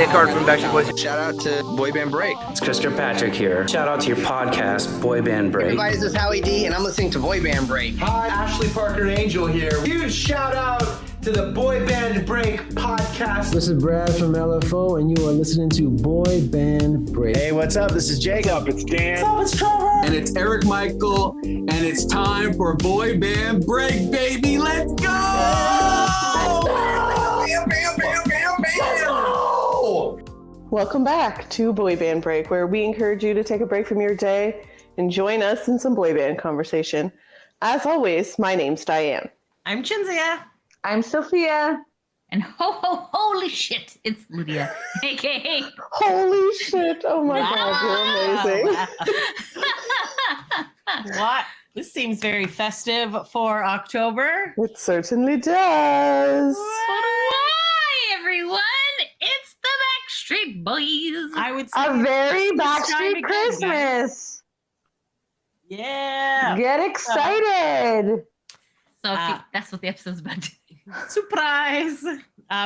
Nick Hart from Backstreet Boys. Shout out to Boy Band Break. It's Chris Kirkpatrick here. Shout out to your podcast, Boy Band Break. Everybody, this is Howie D, and I'm listening to Boy Band Break. Hi, Ashley Parker Angel here. Huge shout out to the Boy Band Break podcast. This is Brad from LFO, and you are listening to Boy Band Break. Hey, what's up? This is Jacob. What's up? It's Dan. What's up? It's Trevor. And it's Eric Michael, and it's time for Boy Band Break, baby. Let's go! Bam, bam, bam, bam, bam. Welcome back to Boy Band Break, where we encourage you to take a break from your day and join us in some boy band conversation. As always, my name's Diane. I'm Chinzia. I'm Sophia. And holy shit, it's Lydia, aka Holy shit, oh my God, you're amazing. What? This seems very festive for October. It certainly does. Why, everyone? It's the Backstreet Boys. I would say A very Backstreet again, Christmas. Yeah. Get excited. So that's what the episode's about. Surprise!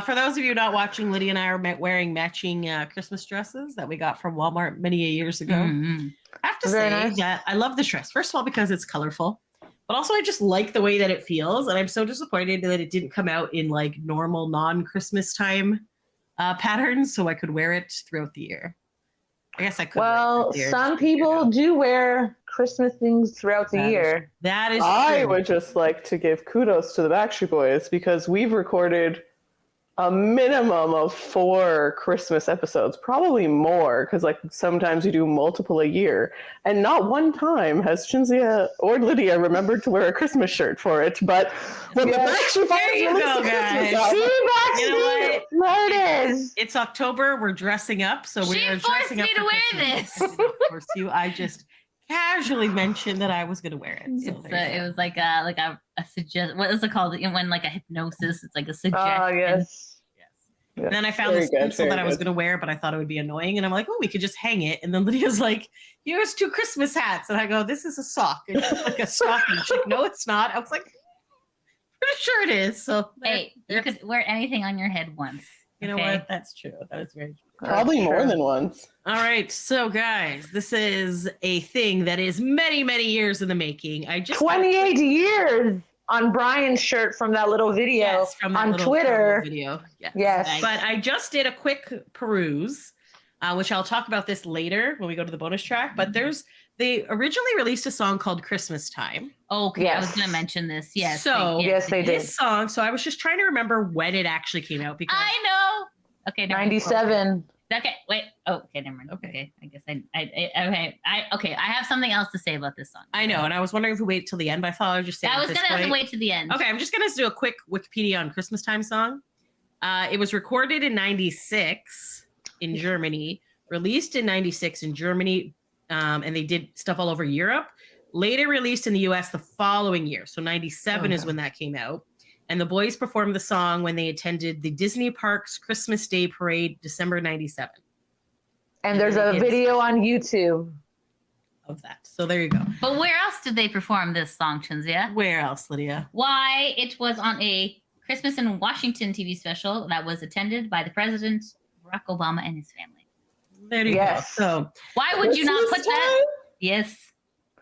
For those of you not watching, Lydia and I are wearing matching Christmas dresses that we got from Walmart many years ago. Mm-hmm. I have to say that I love this dress. First of all, because it's colorful, but also I just like the way that it feels. And I'm so disappointed that it didn't come out in like normal non-Christmas time patterns so I could wear it throughout the year. I guess I could. Well, some people do wear Christmas things throughout the year. That is I true. would just like to give kudos to the Backstreet Boys because we've recorded a minimum of 4 Christmas episodes, probably more, because like sometimes we do multiple a year, and not one time has Chinzia or Lydia remembered to wear a Christmas shirt for it. But when the Backstreet Boys There you go, guys. See, Backstreet, You know what? there it is. It's October. We're dressing up, so we are dressing up. She forced me to wear this. Of course, I just casually mentioned that I was going to wear it. So it was like a suggest. What is it called? When like a hypnosis, it's like a suggestion. Oh yes. Yeah. And then I found this pencil that I was going to wear, but I thought it would be annoying. And I'm like, oh, we could just hang it. And then Lydia's like, here's 2 Christmas hats. And I go, this is a sock. It's like a stocking. She's like, no, it's not. I was like, pretty sure it is. So hey, you could wear anything on your head once. You know what? That's true. That is very true. Probably more than once. All right. So, guys, this is a thing that is many, many years in the making. 28 years on Brian's shirt from that little video on Twitter. Video. Yes. But I just did a quick peruse, which I'll talk about this later when we go to the bonus track. But they originally released a song called Christmas Time. Okay, yes. I was going to mention this. Yes. So they did. This song. So I was just trying to remember when it actually came out because I know. Okay. 97. Okay. Wait. Oh, okay. Never mind. Okay. I guess I have something else to say about this song. I know, and I was wondering if we wait till the end, but I thought I would just say. I was gonna have to wait to the end. Okay, I'm just gonna do a quick Wikipedia on Christmas Time song. It was recorded in '96 in Germany, released in '96 in Germany, and they did stuff all over Europe. Later released in the U.S. the following year, so '97 is when that came out. And the boys performed the song when they attended the Disney Parks Christmas Day Parade, December '97. And there's a video on YouTube of that. So there you go. But where else did they perform this song, Chinzia? Where else, Lydia? Why, it was on a Christmas in Washington TV special that was attended by the President, Barack Obama, and his family. There you go. So why would you not put that? Yes.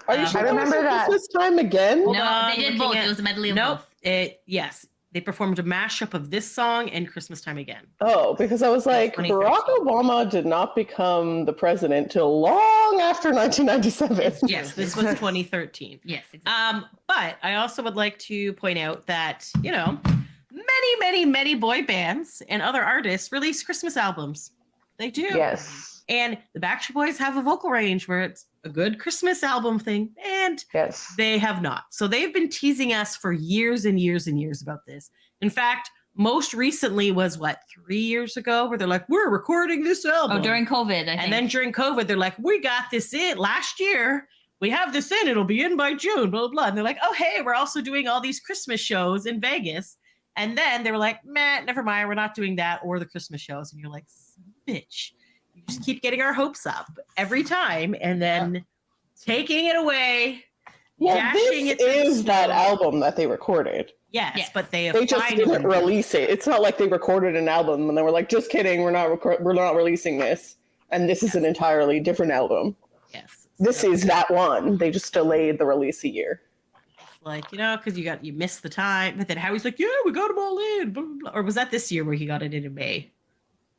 Are you sure I remember that Christmas Time again? No, they did both. It was a medley of both. Yes. They performed a mashup of this song and Christmas Time Again. Oh, because I was like, Barack Obama did not become the president till long after 1997. Yes, this was 2013. Yes, exactly. But I also would like to point out that, many boy bands and other artists release Christmas albums. They do. Yes. And the Backstreet Boys have a vocal range where it's a good Christmas album thing, and they have not. So they've been teasing us for years and years and years about this. In fact, most recently was 3 years ago, where they're like, we're recording this album. Oh, during COVID, I think. And then during COVID, they're like, we got this in last year. We have this in. It'll be in by June, blah, blah, blah. And they're like, oh, hey, we're also doing all these Christmas shows in Vegas. And then they were like, meh, never mind. We're not doing that or the Christmas shows. And you're like, bitch. Just keep getting our hopes up every time and then taking it away Yeah, dashing this it through the is that snow. album that they recorded. Yes, but they just didn't release it. It's not like they recorded an album and they were like, "Just kidding, we're not releasing this." And this is an entirely different album. Yes, this is that one. They just delayed the release a year. Like, because you missed the time. But then Howie's like, "Yeah, we got them all in." Blah, blah, blah. Or was that this year where he got it in May?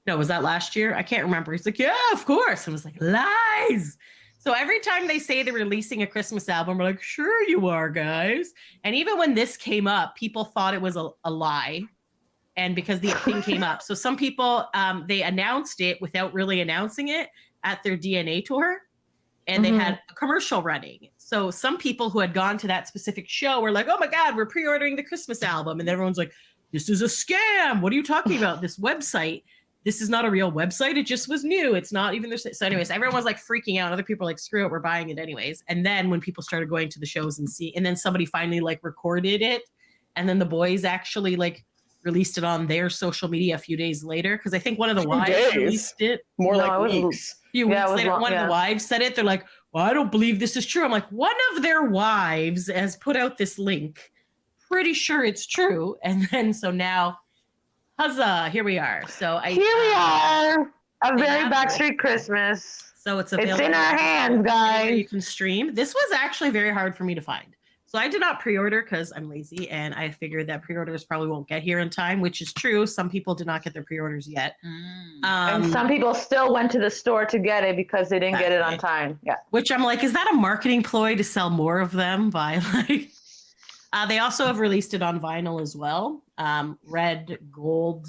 No, was that last year? I can't remember. He's like, "Yeah, of course." And I was like, lies. So every time they say they're releasing a Christmas album, we're like, "Sure you are, guys." And even when this came up, people thought it was a lie. And because the thing came up. So some people, they announced it without really announcing it at their DNA tour. And they had a commercial running. So some people who had gone to that specific show were like, "Oh my God, we're pre-ordering the Christmas album." And everyone's like, "This is a scam. What are you talking about? This website. This is not a real website. It just was new. It's not even this." So anyways, everyone was like freaking out. Other people were like, "Screw it, we're buying it anyways." And then when people started going to the shows and then somebody finally like recorded it. And then the boys actually like released it on their social media a few days later. Cause I think one of the wives released it. More like weeks. A few weeks later, one of the wives said it. They're like, "Well, I don't believe this is true." I'm like, one of their wives has put out this link. Pretty sure it's true. And then so now, huzzah, here we are. So here we are, a Very Backstreet Christmas. So it's in our hands, guys. You can stream. This was actually very hard for me to find. So I did not pre-order because I'm lazy, and I figured that pre-orders probably won't get here in time, which is true. Some people did not get their pre-orders yet. And some people still went to the store to get it because they didn't get it on time. Yeah. Which I'm like, is that a marketing ploy to sell more of them by like... they also have released it on vinyl as well. Red, gold,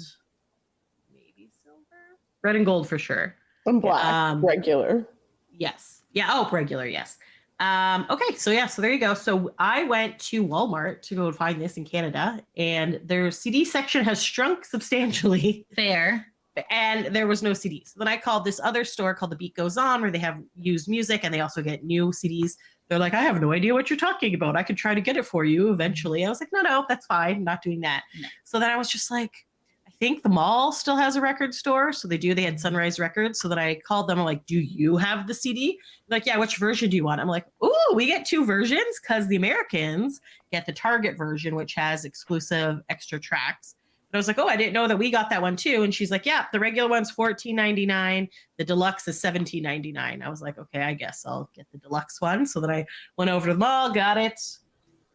maybe silver. Red and gold for sure. And black, regular. Yes. Yeah. Oh, regular. Yes. Okay. So yeah. So there you go. So I went to Walmart to go find this in Canada, and their CD section has shrunk substantially. Fair. And there was no CDs. So then I called this other store called The Beat Goes On, where they have used music and they also get new CDs. They're like, "I have no idea what you're talking about. I could try to get it for you eventually." I was like, no, that's fine. I'm not doing that. No. So then I was just like, I think the mall still has a record store. So they do. They had Sunrise Records. So then I called them. I'm like, "Do you have the CD?" They're like, "Yeah, which version do you want?" I'm like, "Ooh, we get two versions," because the Americans get the Target version, which has exclusive extra tracks. But I was like, "Oh, I didn't know that we got that one too." And she's like, "Yeah, the regular one's $14.99. The deluxe is $17.99. I was like, "Okay, I guess I'll get the deluxe one." So then I went over to the mall, got it.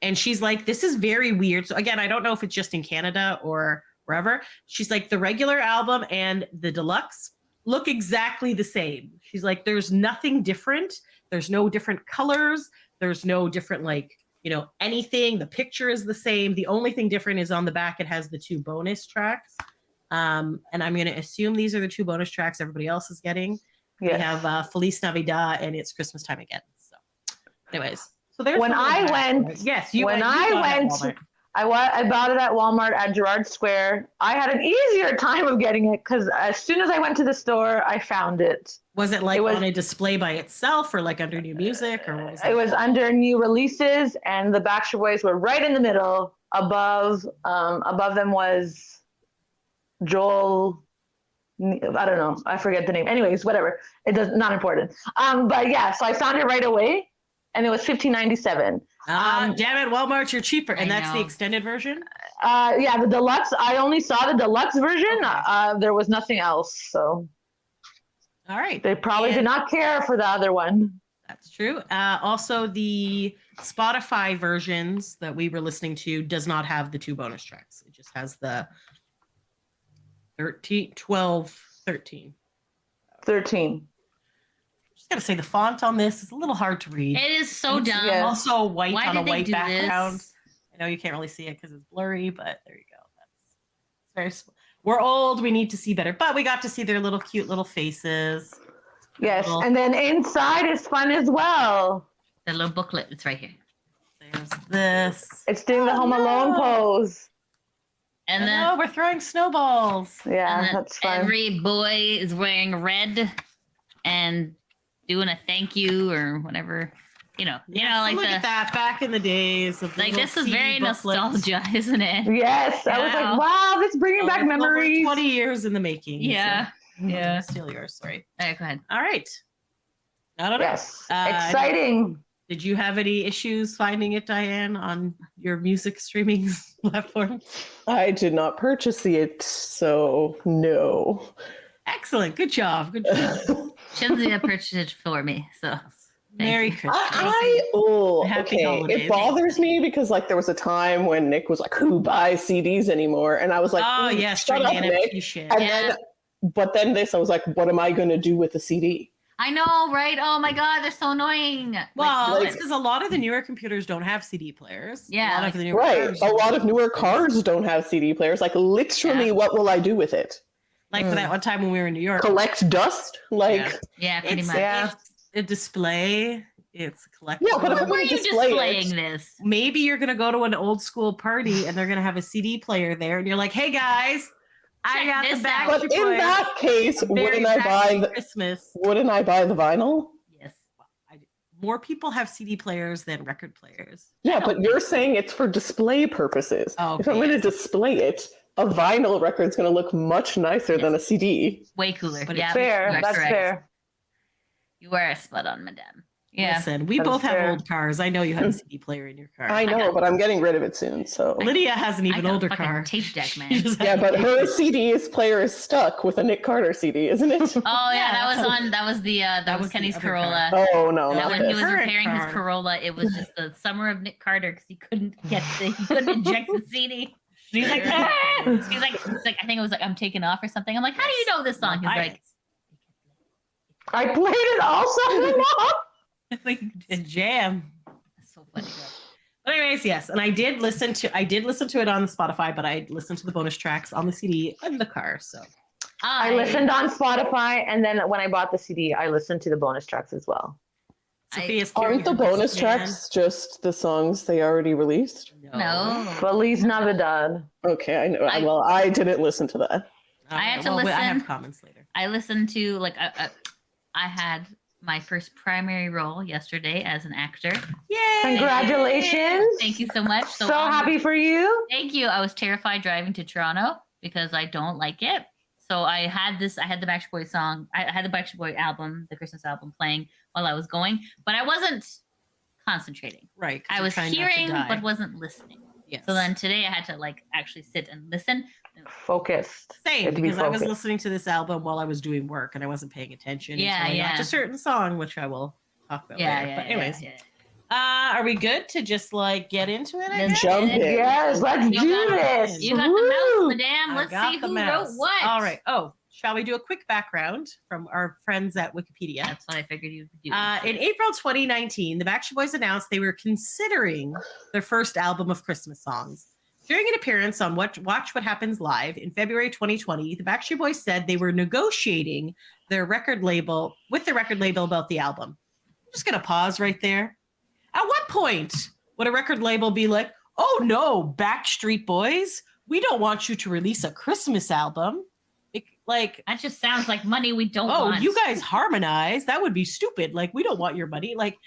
And she's like, "This is very weird." So again, I don't know if it's just in Canada or wherever. She's like, "The regular album and the deluxe look exactly the same." She's like, "There's nothing different. There's no different colors. There's no different anything. The picture is the same. The only thing different is on the back. It has the two bonus tracks. And I'm going to assume these are the two bonus tracks everybody else is getting. Yes. We have Feliz Navidad and It's Christmas Time Again." So anyways, so there's when I went. Yes, I bought it at Walmart at Gerrard Square. I had an easier time of getting it because as soon as I went to the store, I found it. Was it on a display by itself or like under new music, or what was it? It was under new releases, and the Backstreet Boys were right in the middle. Above them was Joel. I don't know. I forget the name. Anyways, whatever. It does not important. But yeah, so I found it right away, and it was $15.97. Damn it, Walmart, you're cheaper. And that's the extended version? Yeah, the deluxe. I only saw the deluxe version. Okay. There was nothing else. So, all right. They probably did not care for the other one. That's true. Also, the Spotify versions that we were listening to does not have the two bonus tracks. It just has the 13. Just gotta say the font on this is a little hard to read. It is so dumb. Yes. Also white on a white background. This? I know you can't really see it because it's blurry, but there you go. It's very. We're old. We need to see better, but we got to see their little cute little faces. Yes, and then inside is fun as well. The little booklet. It's right here. There's this. It's doing the Home Alone pose. And then we're throwing snowballs. Yeah, that's fun. Every boy is wearing red and doing a thank you or whatever, like look at that back in the days of like this is very nostalgia, isn't it? Yes, I was like, wow, this is bringing back memories. 20 years in the making. Yeah, so. Yeah. Steal yours. Sorry. All right, go ahead. All right. I don't know. Yes, exciting. Did you have any issues finding it, Diane, on your music streaming platform? I did not purchase it, so no. Excellent. Good job. Good job. Shinzia purchased it for me, so Merry you. Christmas. Happy Okay. holidays. It bothers me because like there was a time when Nick was like, "Who buys CDs anymore?" And I was like, Oh, yes, shut during up, the Nick." NFT shit. And Yeah. then I was like, "What am I going to do with the CD?" I know, right? Oh my god, they're so annoying. Well, Like- it's because a lot of the newer computers don't have CD players. Yeah, A lot like- of the newer Right. cars A lot don't. of newer cars don't have CD players. Like literally, Yeah. what will I do with it? Like for that one time when we were in New York. Collect dust? Like, Yeah. yeah, pretty It's, much. it's a display. It's a collectible. Yeah, but if Where are you display displaying it. this? Maybe you're gonna go to an old school party and they're gonna have a CD player there, and you're like, "Hey guys, I Check got the this Backstreet out." but in Boys that case, Very wouldn't I buy Backstreet the Christmas?" vinyl? Yes. More people have CD players than record players. Yeah, but you're saying it's for display purposes. Oh, if I'm going to yes. display it, a vinyl record's going to look much nicer than a CD. Way cooler. But Yeah, it's Fair. you are That's correct. fair. You are spot on, madame. Yeah. Listen, we That's both have fair. old cars. I know you have a CD player in your car. I know, but I'm getting rid of it soon. So Lydia has an I even got a older fucking car. tape deck, She man. just yeah, has- but her CD's player is stuck with a Nick Carter CD, isn't it? Oh yeah, Yeah, that was that's- on. That was the. That was was the Kenny's other Corolla. car. Oh no, That not when he this. was Current repairing his car. Corolla, it was just the summer of Nick Carter because he couldn't inject the CD. He's like, "Ah!" he's like, I think it was like, I'm taking off or something. I'm like, how do you know this song? He's like, I played it all summer long. like a jam. that's so funny. But anyways, yes, and I did listen to it on Spotify, but I listened to the bonus tracks on the CD in the car. So I listened on Spotify, and then when I bought the CD, I listened to the bonus tracks as well. Sophia's Aren't the carrying her bonus best tracks just the songs they already released? man. No. Feliz Navidad. Okay, I know. I- Well, I didn't listen to that. I had to I listen. have comments later. I listened to I had my first primary role yesterday as an actor. Yay! Congratulations. Thank you so much. So happy for you. Thank you. I was terrified driving to Toronto because I don't like it. So I had the Backstreet Boys song. I had the Backstreet Boy album, the Christmas album, playing while I was going, but I wasn't concentrating. Right. 'cause I you're was trying not to hearing die. but wasn't listening. Yes. So then today I had to like actually sit and listen. Focused. You Same, have to be because I was focused. listening to this album while I was doing work and I wasn't paying attention. Yeah, until I got yeah. to a certain song, which I will talk about later. But anyways, are we good to just like get into it? I Let's guess? Jump in. Yes, let's You do got it. this. You got the Woo. mouse, madame. I Let's got see the who mouse. wrote what. All right. Oh, shall we do a quick background from our friends at Wikipedia? That's what I figured you would do. In April 2019, the Backstreet Boys announced they were considering their first album of Christmas songs. During an appearance on Watch What Happens Live in February 2020, the Backstreet Boys said they were negotiating with their record label about the album. I'm just going to pause right there. At what point would a record label be like, "Oh no, Backstreet Boys, we don't want you to release a Christmas album"? Like, that just sounds like money we don't oh, want. you guys harmonize. That would be stupid. Like, we don't want your money. Like,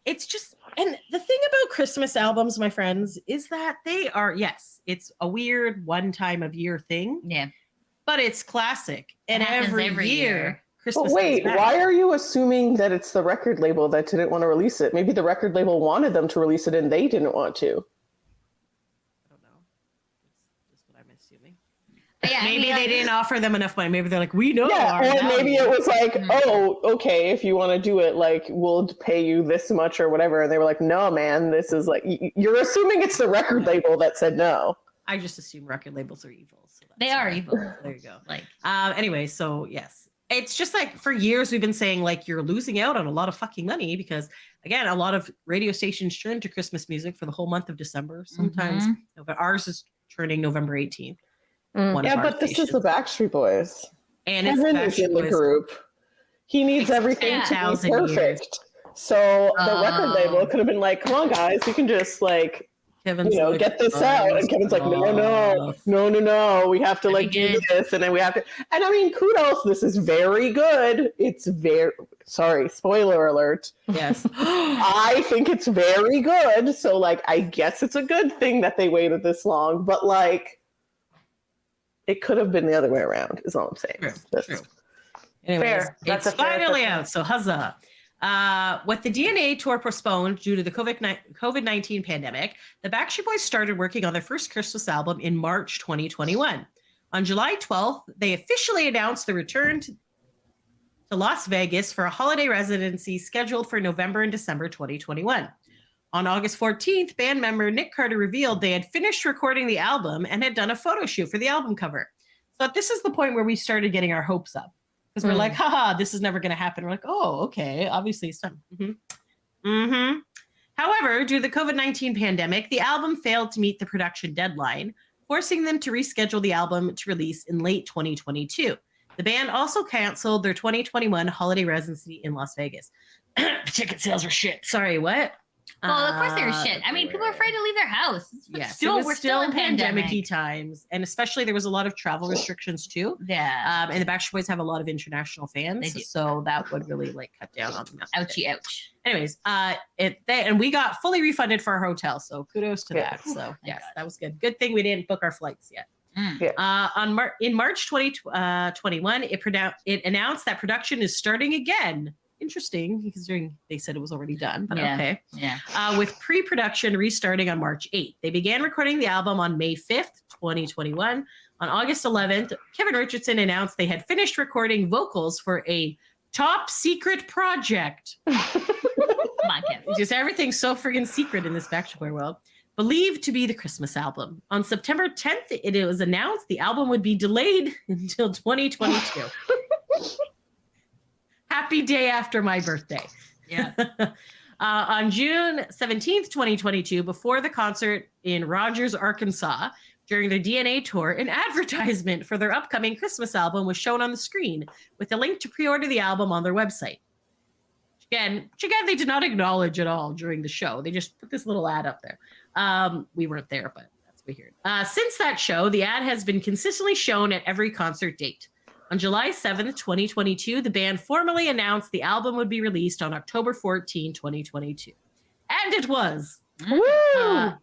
it's just, and the thing about Christmas albums, my friends, is that they are, yes, it's a weird one time of year thing, Yeah. but it's classic. And happens every every year, year. Christmas. But wait, comes back. why are you assuming that it's the record label that didn't want to release it? Maybe the record label wanted them to release it and they didn't want to. I don't know. That's just what I'm assuming. Yeah, I Maybe mean, they didn't offer them enough money. Maybe they're like, we know. Yeah, our or maybe value. it was like, Mhm. oh, okay, if you want to do it, like, we'll pay you this much or whatever. And they were like, no, man, this is like, you're assuming it's the record label that said no. I just assume record labels are evil. So They that's are why. evil. There you go. Like, Anyway, so yes, it's just like for years we've been saying like you're losing out on a lot of fucking money because again, a lot of radio stations churn to Christmas music for the whole month of December. Sometimes, but ours is churning November 18th. one of Yeah, our but this is the stations. Backstreet Boys. And it's Kevin is Backstreet in the Boys. group. He needs It's everything to 10,000 be years. perfect. So the record Oh. label could have been like, come on, guys, you can just like, Kevin's you know, like, get this out. And Kevin's like, no, we have to like do good. this. And then we have to, and I mean, kudos, this is very good. It's very, sorry, spoiler alert. Yes. I think it's very good. So like, I guess it's a good thing that they waited this long, but like, it could have been the other way around is all I'm saying. True, That's- true. Anyways, Fair. That's it's a fair finally assessment. out. So huzzah. With the DNA tour postponed due to the COVID-19 pandemic, the Backstreet Boys started working on their first Christmas album in March 2021. On July 12th, they officially announced the return to Las Vegas for a holiday residency scheduled for November and December 2021. On August 14th, band member Nick Carter revealed they had finished recording the album and had done a photo shoot for the album cover. So this is the point where we started getting our hopes up. Because we're like, haha, this is never going to happen. We're like, oh, okay, obviously it's done. However, due to the COVID-19 pandemic, the album failed to meet the production deadline, forcing them to reschedule the album to release in late 2022. The band also canceled their 2021 holiday residency in Las Vegas. Ticket sales were shit. Sorry, what? Well, of course they were shit. I mean, people are afraid to leave their house. Yes, we're still in pandemic-y times. And especially there was a lot of travel restrictions too. Yeah. And the Backstreet Boys have a lot of international fans. So that would really like cut down on them. Ouchie, ouch. Anyways, and we got fully refunded for our hotel. So kudos to that. So yes, that was good. Good thing we didn't book our flights yet. In March 2021, it announced that production is starting again. Interesting, considering they said it was already done, but okay. Yeah. With pre-production restarting on March 8th. They began recording the album on May 5th, 2021. On August 11th, Kevin Richardson announced they had finished recording vocals for a top secret project. Come on, Kevin. Just everything's so friggin' secret in this Backstreet Boy world. Believed to be the Christmas album. On September 10th, it was announced the album would be delayed until 2022. Happy day after my birthday. Yeah. On June 17th, 2022, before the concert in Rogers, Arkansas, during their DNA tour, an advertisement for their upcoming Christmas album was shown on the screen with a link to pre-order the album on their website. Again, they did not acknowledge at all during the show. They just put this little ad up there. We weren't there, but that's what we heard. Since that show, the ad has been consistently shown at every concert date. On July 7th, 2022, the band formally announced the album would be released on October 14, 2022. And it was.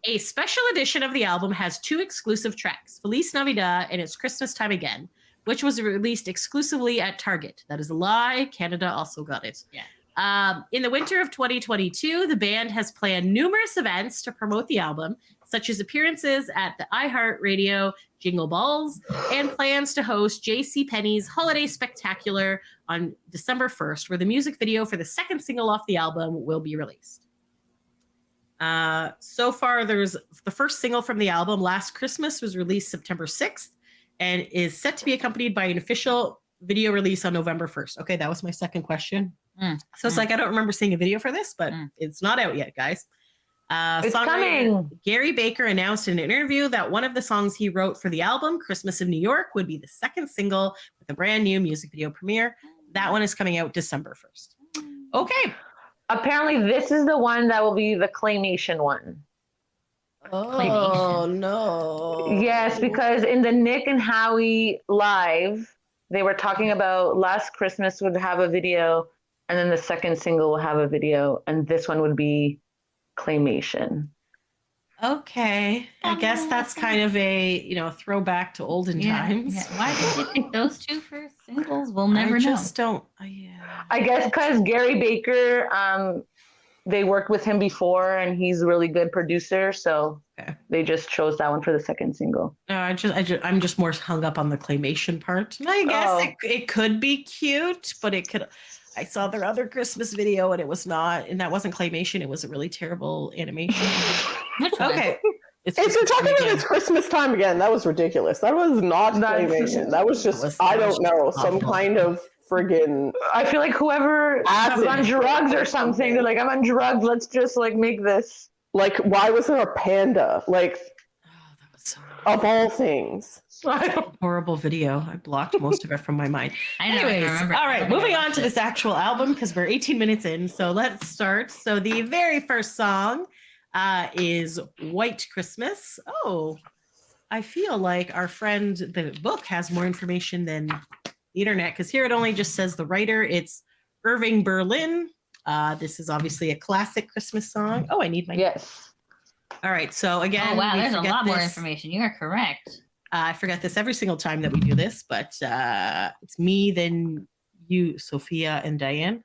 A special edition of the album has 2 exclusive tracks, Feliz Navidad and It's Christmas Time Again, which was released exclusively at Target. That is a lie. Canada also got it. Yeah. In the winter of 2022, the band has planned numerous events to promote the album, such as appearances at the iHeartRadio Jingle Balls and plans to host JCPenney's Holiday Spectacular on December 1st, where the music video for the second single off the album will be released. So far, there's the first single from the album, Last Christmas, was released September 6th and is set to be accompanied by an official video release on November 1st. Okay, that was my second question. So it's like, I don't remember seeing a video for this, but it's not out yet, guys. It's coming. Gary Baker announced in an interview that one of the songs he wrote for the album, Christmas in New York, would be the second single with a brand new music video premiere. That one is coming out December 1st. Okay. Apparently, this is the one that will be the claymation one. Oh, no. Yes, because in the Nick and Howie live, they were talking about Last Christmas would have a video, and then the second single will have a video, and this one would be claymation. Okay. I guess that's kind of a, throwback to olden times. Yeah. Why did they pick those 2 for singles? We'll never know. I just don't. I guess because Gary Baker, they worked with him before, and he's a really good producer, so they just chose that one for the second single. No, I'm just more hung up on the claymation part. And I guess it could be cute, but it could. I saw their other Christmas video, and it was not, and that wasn't claymation. It was a really terrible animation. Okay. If you're talking about It's Christmas Time Again, that was ridiculous. That was not claymation. That was just, I don't know, some kind of friggin'. I feel like whoever was on drugs or something, they're like, I'm on drugs, let's just make this. Like, why was there a panda? Like, that was so of all things. Horrible video. I blocked most of it from my mind. Anyways, I remember. All right, moving on to this actual album because we're 18 minutes in. So let's start. So the very first song is White Christmas. Oh, I feel like our friend, the book, has more information than the internet because here it only just says the writer. It's Irving Berlin. This is obviously a classic Christmas song. Oh, I need my. Yes. All right. So again, oh wow, there's a lot more information. You are correct. I forget this every single time that we do this, but it's me, then you, Sophia, and Diane.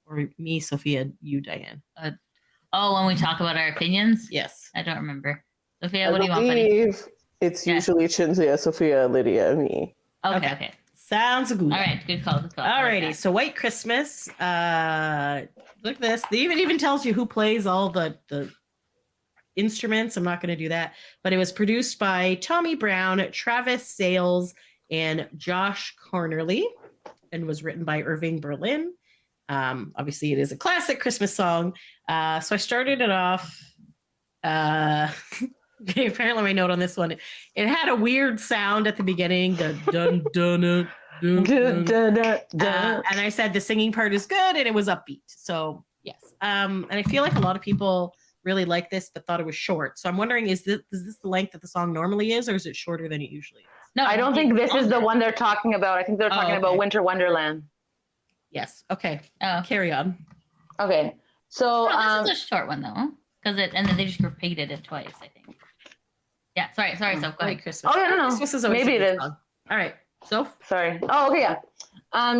Or me, Sophia, you, Diane. When we talk about our opinions? Yes. I don't remember. Sophia, I what do you want, buddy? believe it's usually Chinzia, Sophia, Lydia, and me. Okay. Sounds good. All right, good call. Alrighty, so White Christmas. Look at this. They even tells you who plays all the instruments. I'm not going to do that, but it was produced by Tommy Brown, Travis Sales, and Josh Cornerly, and was written by Irving Berlin. Obviously, it is a classic Christmas song. So I started it off. Apparently, my note on this one, it had a weird sound at the beginning. The dun dun dun dun dun. And I said the singing part is good, and it was upbeat. So yes, and I feel like a lot of people really like this, but thought it was short. So I'm wondering, is this the length that the song normally is, or is it shorter than it usually is? No, I don't think this is the one they're talking about. I think they're talking about Winter Wonderland. Yes. Okay. Oh. Carry on. Okay. So this is a short one though, and then they just repeated it twice, I think. Yeah. Sorry. So go ahead. Christmas. Oh no. Christmas is always Maybe it is. song. All right. So sorry. Oh, okay, yeah.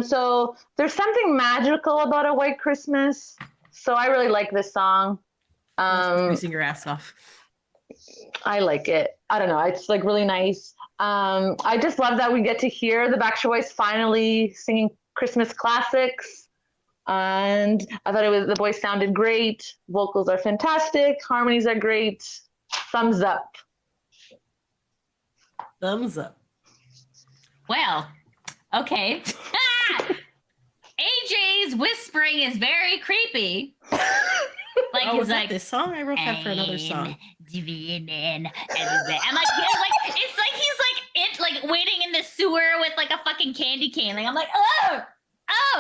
So there's something magical about a White Christmas. So I really like this song. freezing your ass off. I like it. I don't know. It's like really nice. I just love that we get to hear the Backstreet Boys finally singing Christmas classics. And I thought the boys sounded great. Vocals are fantastic. Harmonies are great. Thumbs up. Thumbs up. Well, okay. AJ's whispering is very creepy. Like was he's that like this song? I wrote that for another song. I'm like, it's like he's like waiting in the sewer with like a fucking candy cane. Like I'm like, oh,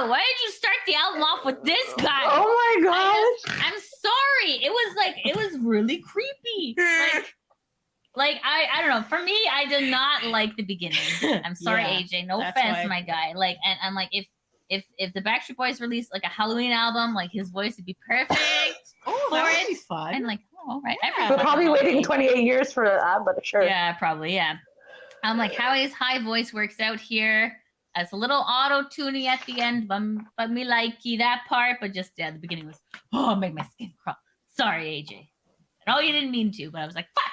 why did you start the album off with this guy? Oh my gosh. I'm sorry. It was really creepy. Like I don't know. For me, I did not like the beginning. I'm sorry, AJ. No offense, my guy. Like, and I'm like, if the Backstreet Boys released like a Halloween album, like his voice would be perfect for that would be it. fun. And like, all right. We're probably waiting 28 years for that, but sure. Yeah, probably. Yeah. I'm like, Howie's high voice works out here. It's a little auto-tuning at the end, but me likey that part. But just the beginning was, make my skin crawl. Sorry, AJ. I know you didn't mean to, but I was like, fuck.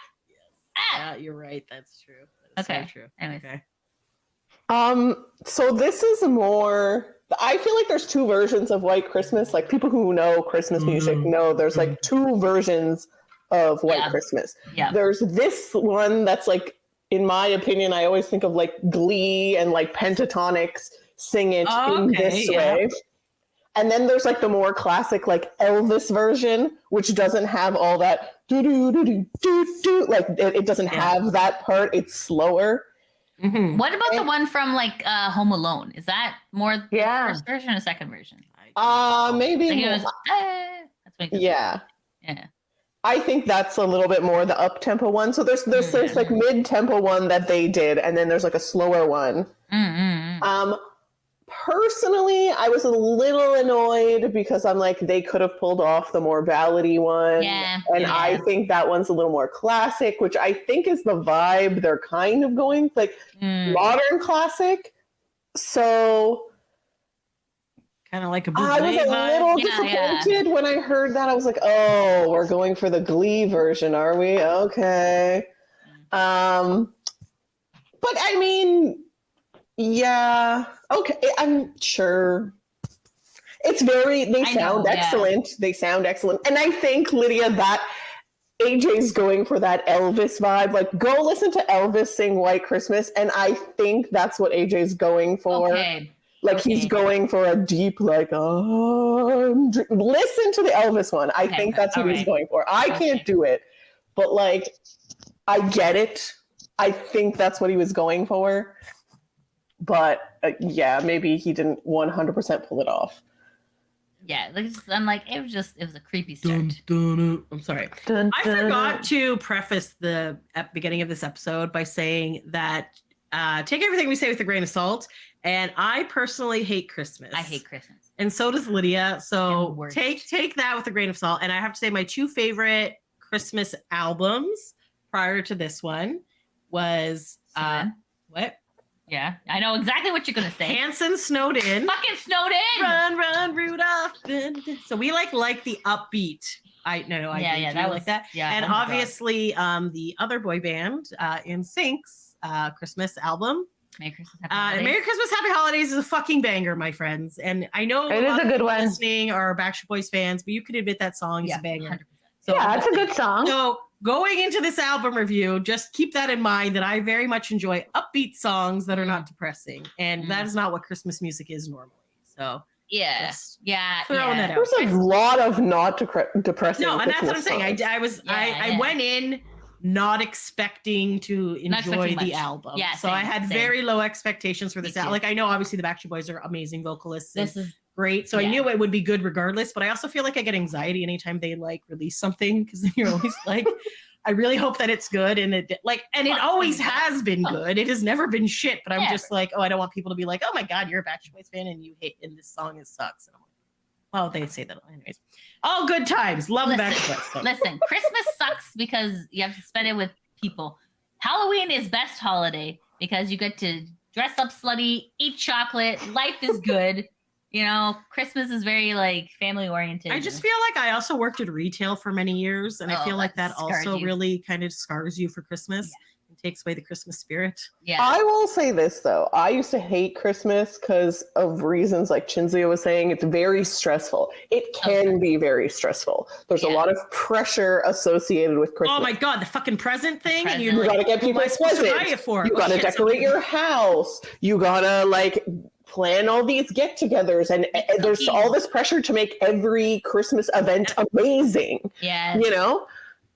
Yeah, you're right. That's true. That's okay. So true. Anyways. Okay. So this is more. I feel like there's two versions of White Christmas. Like people who know Christmas music know there's like two versions of White Christmas. Yeah. There's this one that's like, in my opinion, I always think of like Glee and like Pentatonics sing it in this way. And then there's like the more classic like Elvis version, which doesn't have all that do do do do do do. Like it doesn't have that part. It's slower. Mm-hmm. What about the one from like Home Alone? Is that more the first version or second version? Maybe. That's what yeah. Yeah. I think that's a little bit more the up tempo one. So there's this like mid tempo one that they did, and then there's like a slower one. Personally, I was a little annoyed because I'm like, they could have pulled off the more ballady one. I think that one's a little more classic, which I think is the vibe they're kind of going, like modern classic. So kind of like a I was a little disappointed when I heard that. I was like, oh, we're going for the Glee version, are we? Okay. But I mean, yeah, okay, I'm sure. It's they sound excellent. They sound excellent. And I think, Lydia, that AJ's going for that Elvis vibe. Like, go listen to Elvis sing White Christmas, and I think that's what AJ's going for. Like, he's going for a deep, like, listen to the Elvis one. I think that's what he's going for. I can't do it, but, like, I get it. I think that's what he was going for. But, maybe he didn't 100% pull it off. Yeah, I'm like, it was a creepy start. I'm sorry. I forgot to preface the beginning of this episode by saying that take everything we say with a grain of salt. And I personally hate Christmas. I hate Christmas. And so does Lydia. So take that with a grain of salt. And I have to say my two favorite Christmas albums prior to this one was what? Yeah, I know exactly what you're gonna say. Hanson snowed in. Fucking snowed in. Run, run, Rudolph. So we like the upbeat. I know. I Yeah, do. yeah, Do that you was- like that. yeah, And oh my God. obviously, the other boy band, NSYNC's Christmas album. Merry Christmas, Happy Holidays. Merry Christmas, Happy Holidays is a fucking banger, my friends. And I know It is lot a of good people one. listening are Backstreet Boys fans, but you could admit that song is a banger. 100%. So Yeah, it's a good song. So going into this album review, just keep that in mind that I very much enjoy upbeat songs that are not depressing, and that is not what Christmas music is normally. So Yeah, just yeah, throwing that out. There's a lot of not depressing. No, and that's what I'm Christmas saying. songs. I was I Yeah. went in not expecting to Not enjoy expecting the much. album. Yeah, so I same, had same. very low expectations for this Me album. too. Like I know obviously the Backstreet Boys are amazing vocalists. And This is great. So I yeah. knew it would be good regardless, but I also feel like I get anxiety anytime they like release something because you're always like, I really hope that it's good. And it always has been good. It has never been shit, but I'm Yeah. just like, oh, I don't want people to be like, oh my God, you're a Backstreet Boys fan and you hate, and this song sucks. And I'm like, well, they say that anyways. All good times. Love the Backstreet Boys. So. Listen, Christmas sucks because you have to spend it with people. Halloween is best holiday because you get to dress up slutty, eat chocolate, life is good. You know, Christmas is very like family oriented. I just feel like I also worked at retail for many years, and I Oh, feel like that that scarred also you. really kind of scars you for Christmas. And takes away the Christmas spirit. Yeah. I will say this though. I used to hate Christmas because of reasons like Chinzia was saying. It's very stressful. It can be very stressful. There's a Yeah. lot of pressure associated with Christmas. Oh my God, the fucking present thing, and present. You gotta get who am I people supposed to buy presents. it for? You Oh, gotta shit, decorate somebody- your house. You gotta like plan all these get-togethers, and there's all this pressure to make every Christmas event amazing. yeah. You know,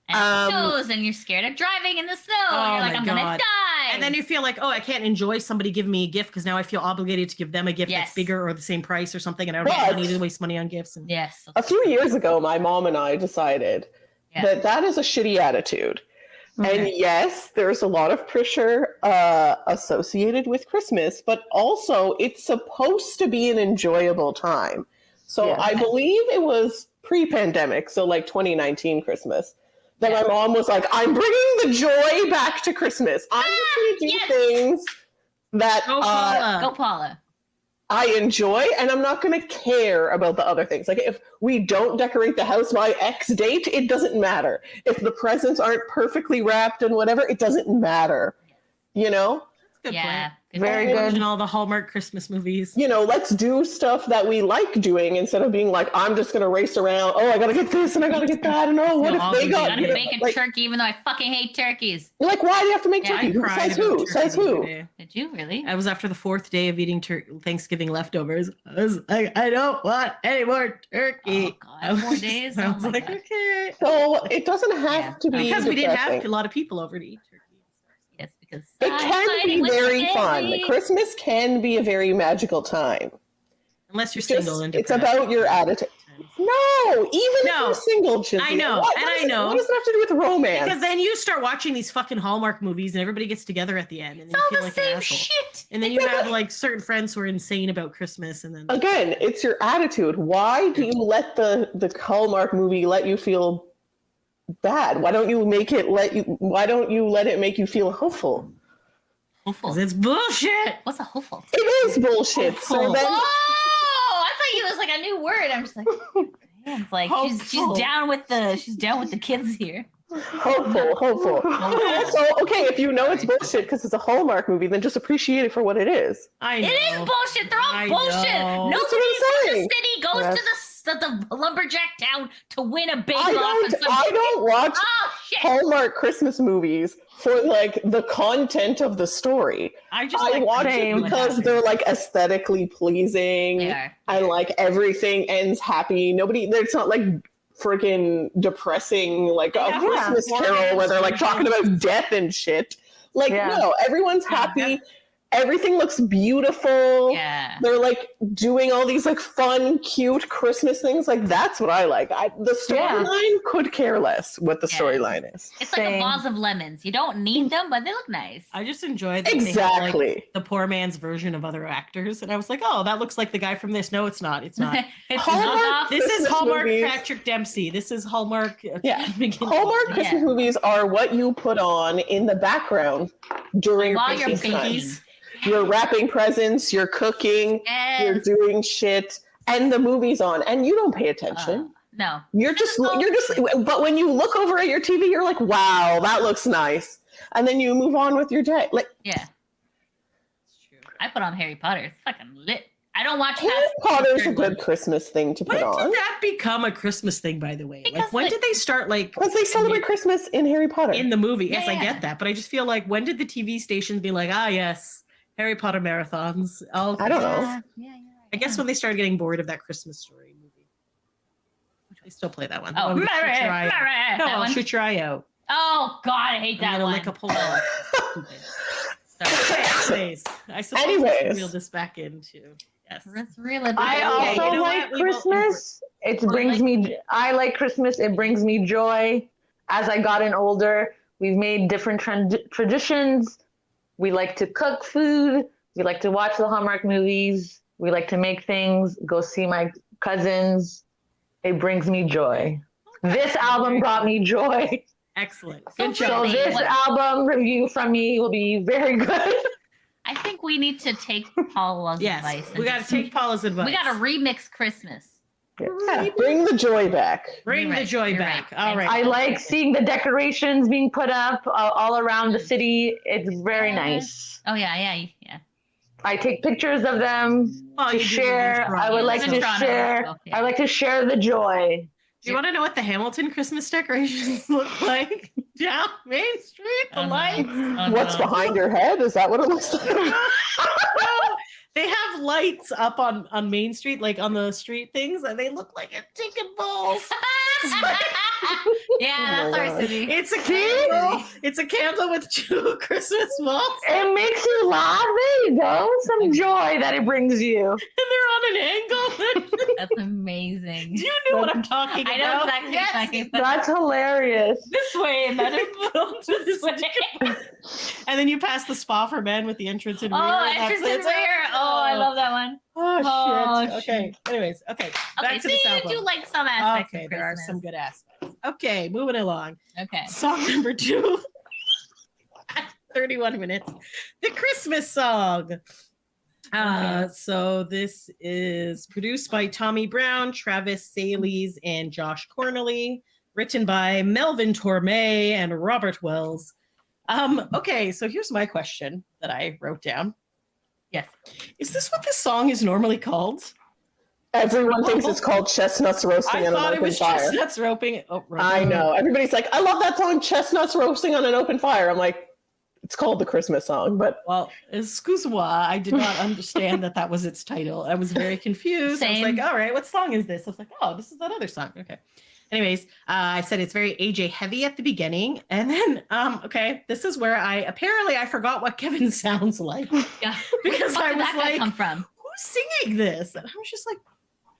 And it snows and you're scared of driving in the snow. Oh and you're like, my I'm gonna God. die. And then you feel like, oh, I can't enjoy somebody giving me a gift because now I feel obligated to give them a gift Yes. that's bigger or the same price or something, and I don't have But- money to waste money on gifts. And yes. a few years ago, my mom and I decided Yeah. that is a shitty attitude. Mm-hmm. And yes, there's a lot of pressure associated with Christmas, but also it's supposed to be an enjoyable time. So Yeah. I believe it was pre-pandemic, so like 2019 Christmas, that Yeah. my mom was like, I'm bringing the joy back to Christmas. I'm just going to do yes. things that Go, Paula. Go Paula. I enjoy, and I'm not going to care about the other things. Like if we don't decorate the house by X date, it doesn't matter. If the presents aren't perfectly wrapped and whatever, it doesn't matter. You know? Good Yeah. plan. Good Very point. good. And all the Hallmark Christmas movies. You know, let's do stuff that we like doing instead of being like, I'm just going to race around. Oh, I got to get this and I got to get that. And oh, what No, if all they the- got, Gotta you know, make a like, turkey, even though I fucking hate turkeys. you're like, why do you have to make Yeah, turkey? Who cried says about who? turkey Says the other who? day. Did you really? I was after the fourth day of eating Thanksgiving leftovers. I was like, I don't want any more turkey. Oh, God, I was 4 days? I Oh was my like, God. okay. So it doesn't have Yeah. to be Because we didn't have depressing. a lot of people over to eat turkey. Yes, because It I'm can fighting be with very the fun. enemy. Christmas can be a very magical time. Unless you're It's just- single and it's depressed. about your attitude. No, even if No. you're single, Chinzia. I know, What, and what I does it- know. What does it have to do with romance? Because then you start watching these fucking Hallmark movies and everybody gets together at the end and It's then all you feel the like an same asshole. shit. And then you have like certain friends who are insane about Christmas and then Again, it's your attitude. Why do you let the Hallmark movie let you feel bad? Why don't you why don't you let it make you feel hopeful? Hopeful. it's bullshit. What's a hopeful? It is bullshit. So Hopeful. then Oh, I thought it was like a new word. I'm just like, damn, it's like she's Hopeful. down with the kids here. hopeful. So okay, if you know it's bullshit because it's a Hallmark movie, then just appreciate it for what it is. I know. It is bullshit. They're all I bullshit. know. Nobody That's what I'm in the saying. city goes Yes. to the lumberjack town to win a bake I off. And some don't watch Oh shit! Hallmark Christmas movies for like the content of the story. I just I like watch same. it because they're like aesthetically pleasing. They are. And like everything ends happy. It's not like freaking depressing like a Yeah. Christmas Yeah. Carol where they're like talking about death and shit. Like Yeah. no, everyone's happy. Yeah. Everything looks beautiful. Yeah. They're like doing all these like fun, cute Christmas things. Like that's what I like. The storyline could care less what the Yeah. storyline is. It's like a Same. vase of lemons. You don't need them, but they look nice. I just enjoy that they have, like, Exactly. the poor man's version of other actors. And I was like, oh, that looks like the guy from this. No, it's not. It's not. It's Hallmark- knockoff. This is Christmas Hallmark movies. Patrick Dempsey. This is Hallmark. Yeah. Hallmark Christmas movies are what you put on in the background during While you're Christmas time. baking. You're wrapping presents, you're cooking, you're doing shit, and the movie's on, and you don't pay attention. No. You're just, but when you look over at your TV, you're like, wow, that looks nice. And then you move on with your day. Like, yeah. It's true. I put on Harry Potter. It's fucking lit. I don't watch Harry Potter's a good Christmas thing to put on. When did that become a Christmas thing, by the way? Because like, when did they start, like... Because they celebrate Christmas in Harry Potter. In the movie. Yeah, Yes, I get that. But I just feel like, when did the TV stations be like, yes, Harry Potter marathons? I don't know. I guess when they started getting bored of that Christmas Story movie. I still play that one. Oh, No, I'll shoot your eye out. Oh, God, I hate that one. Like a polo. Anyways, I suppose Anyways. we reel this back into... Yes. I also like Christmas. I like Christmas. It brings me joy. As I gotten older, we've made different traditions. We like to cook food. We like to watch the Hallmark movies. We like to make things, go see my cousins. It brings me joy. This album brought me joy. Excellent. Good job. So this album review from me will be very good. I think we need to take Paula's advice. We got to take Paula's advice. We got to remix Christmas. Yeah, bring the joy back. Bring the joy back. Right. All right. I like seeing the decorations being put up all around the city. It's very nice. Oh, yeah. I take pictures of them to share. I would like to share. I like to share the joy. Do you want to know what the Hamilton Christmas decorations look like down Main Street? The lights. What's behind your head? Is that what it looks like? They have lights up on Main Street, like on the street things, and they look like a chicken balls. Yeah, that's our city. It's a candle. It's a candle with 2 Christmas balls. It makes you laugh. There you go. Some joy that it brings you. And they're on an angle. That's amazing. Do you know what I'm talking about? I know exactly what you're talking about. That's hilarious. This way, and then this way. And then you pass the spa for men with the entrance and rear. Entrance and rear. Oh, I love that one. Oh, shit. Okay. Anyways, back to the so album. you do like some aspects of there are Christmas. some good aspects. Okay, moving along. Okay. Song number 2. 31 minutes. The Christmas song. So this is produced by Tommy Brown, Travis Sales, and Josh Cornely. Written by Melvin Torme and Robert Wells. Okay, so here's my question that I wrote down. Yes. Is this what this song is normally called? Everyone thinks it's called Chestnuts Roasting on an Open Fire. I thought it was Chestnuts Roping. I know. Everybody's like, I love that song, Chestnuts Roasting on an Open Fire. I'm like, it's called the Christmas song, but... Well, excuse-moi, I did not understand that was its title. I was very confused. Same. I was like, all right, what song is this? I was like, oh, this is that other song. Okay. Anyways, I said it's very AJ heavy at the beginning. And then, okay, this is where I forgot what Kevin sounds like. Yeah. Because I was like, come from? Who's singing this? And I was just like,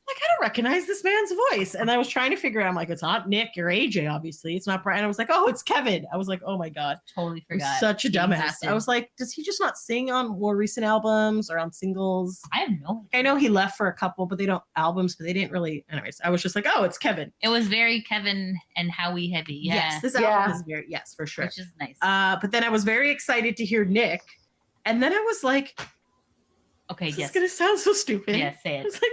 I don't recognize this man's voice. And I was trying to figure out, I'm like, it's not Nick or AJ, obviously. It's not Brian. I was like, oh, it's Kevin. I was like, oh my God. Totally forgot. I'm such a dumbass. I was like, does he just not sing on more recent albums or on singles? I have no idea. I know he left for a couple, but they didn't really. Anyways, I was just like, oh, it's Kevin. It was very Kevin and Howie heavy. Yeah. Yes, this album is very, yes, for sure. Which is nice. But then I was very excited to hear Nick. And then I was like, okay, this is going to sound so stupid. Yeah, say it. I was like,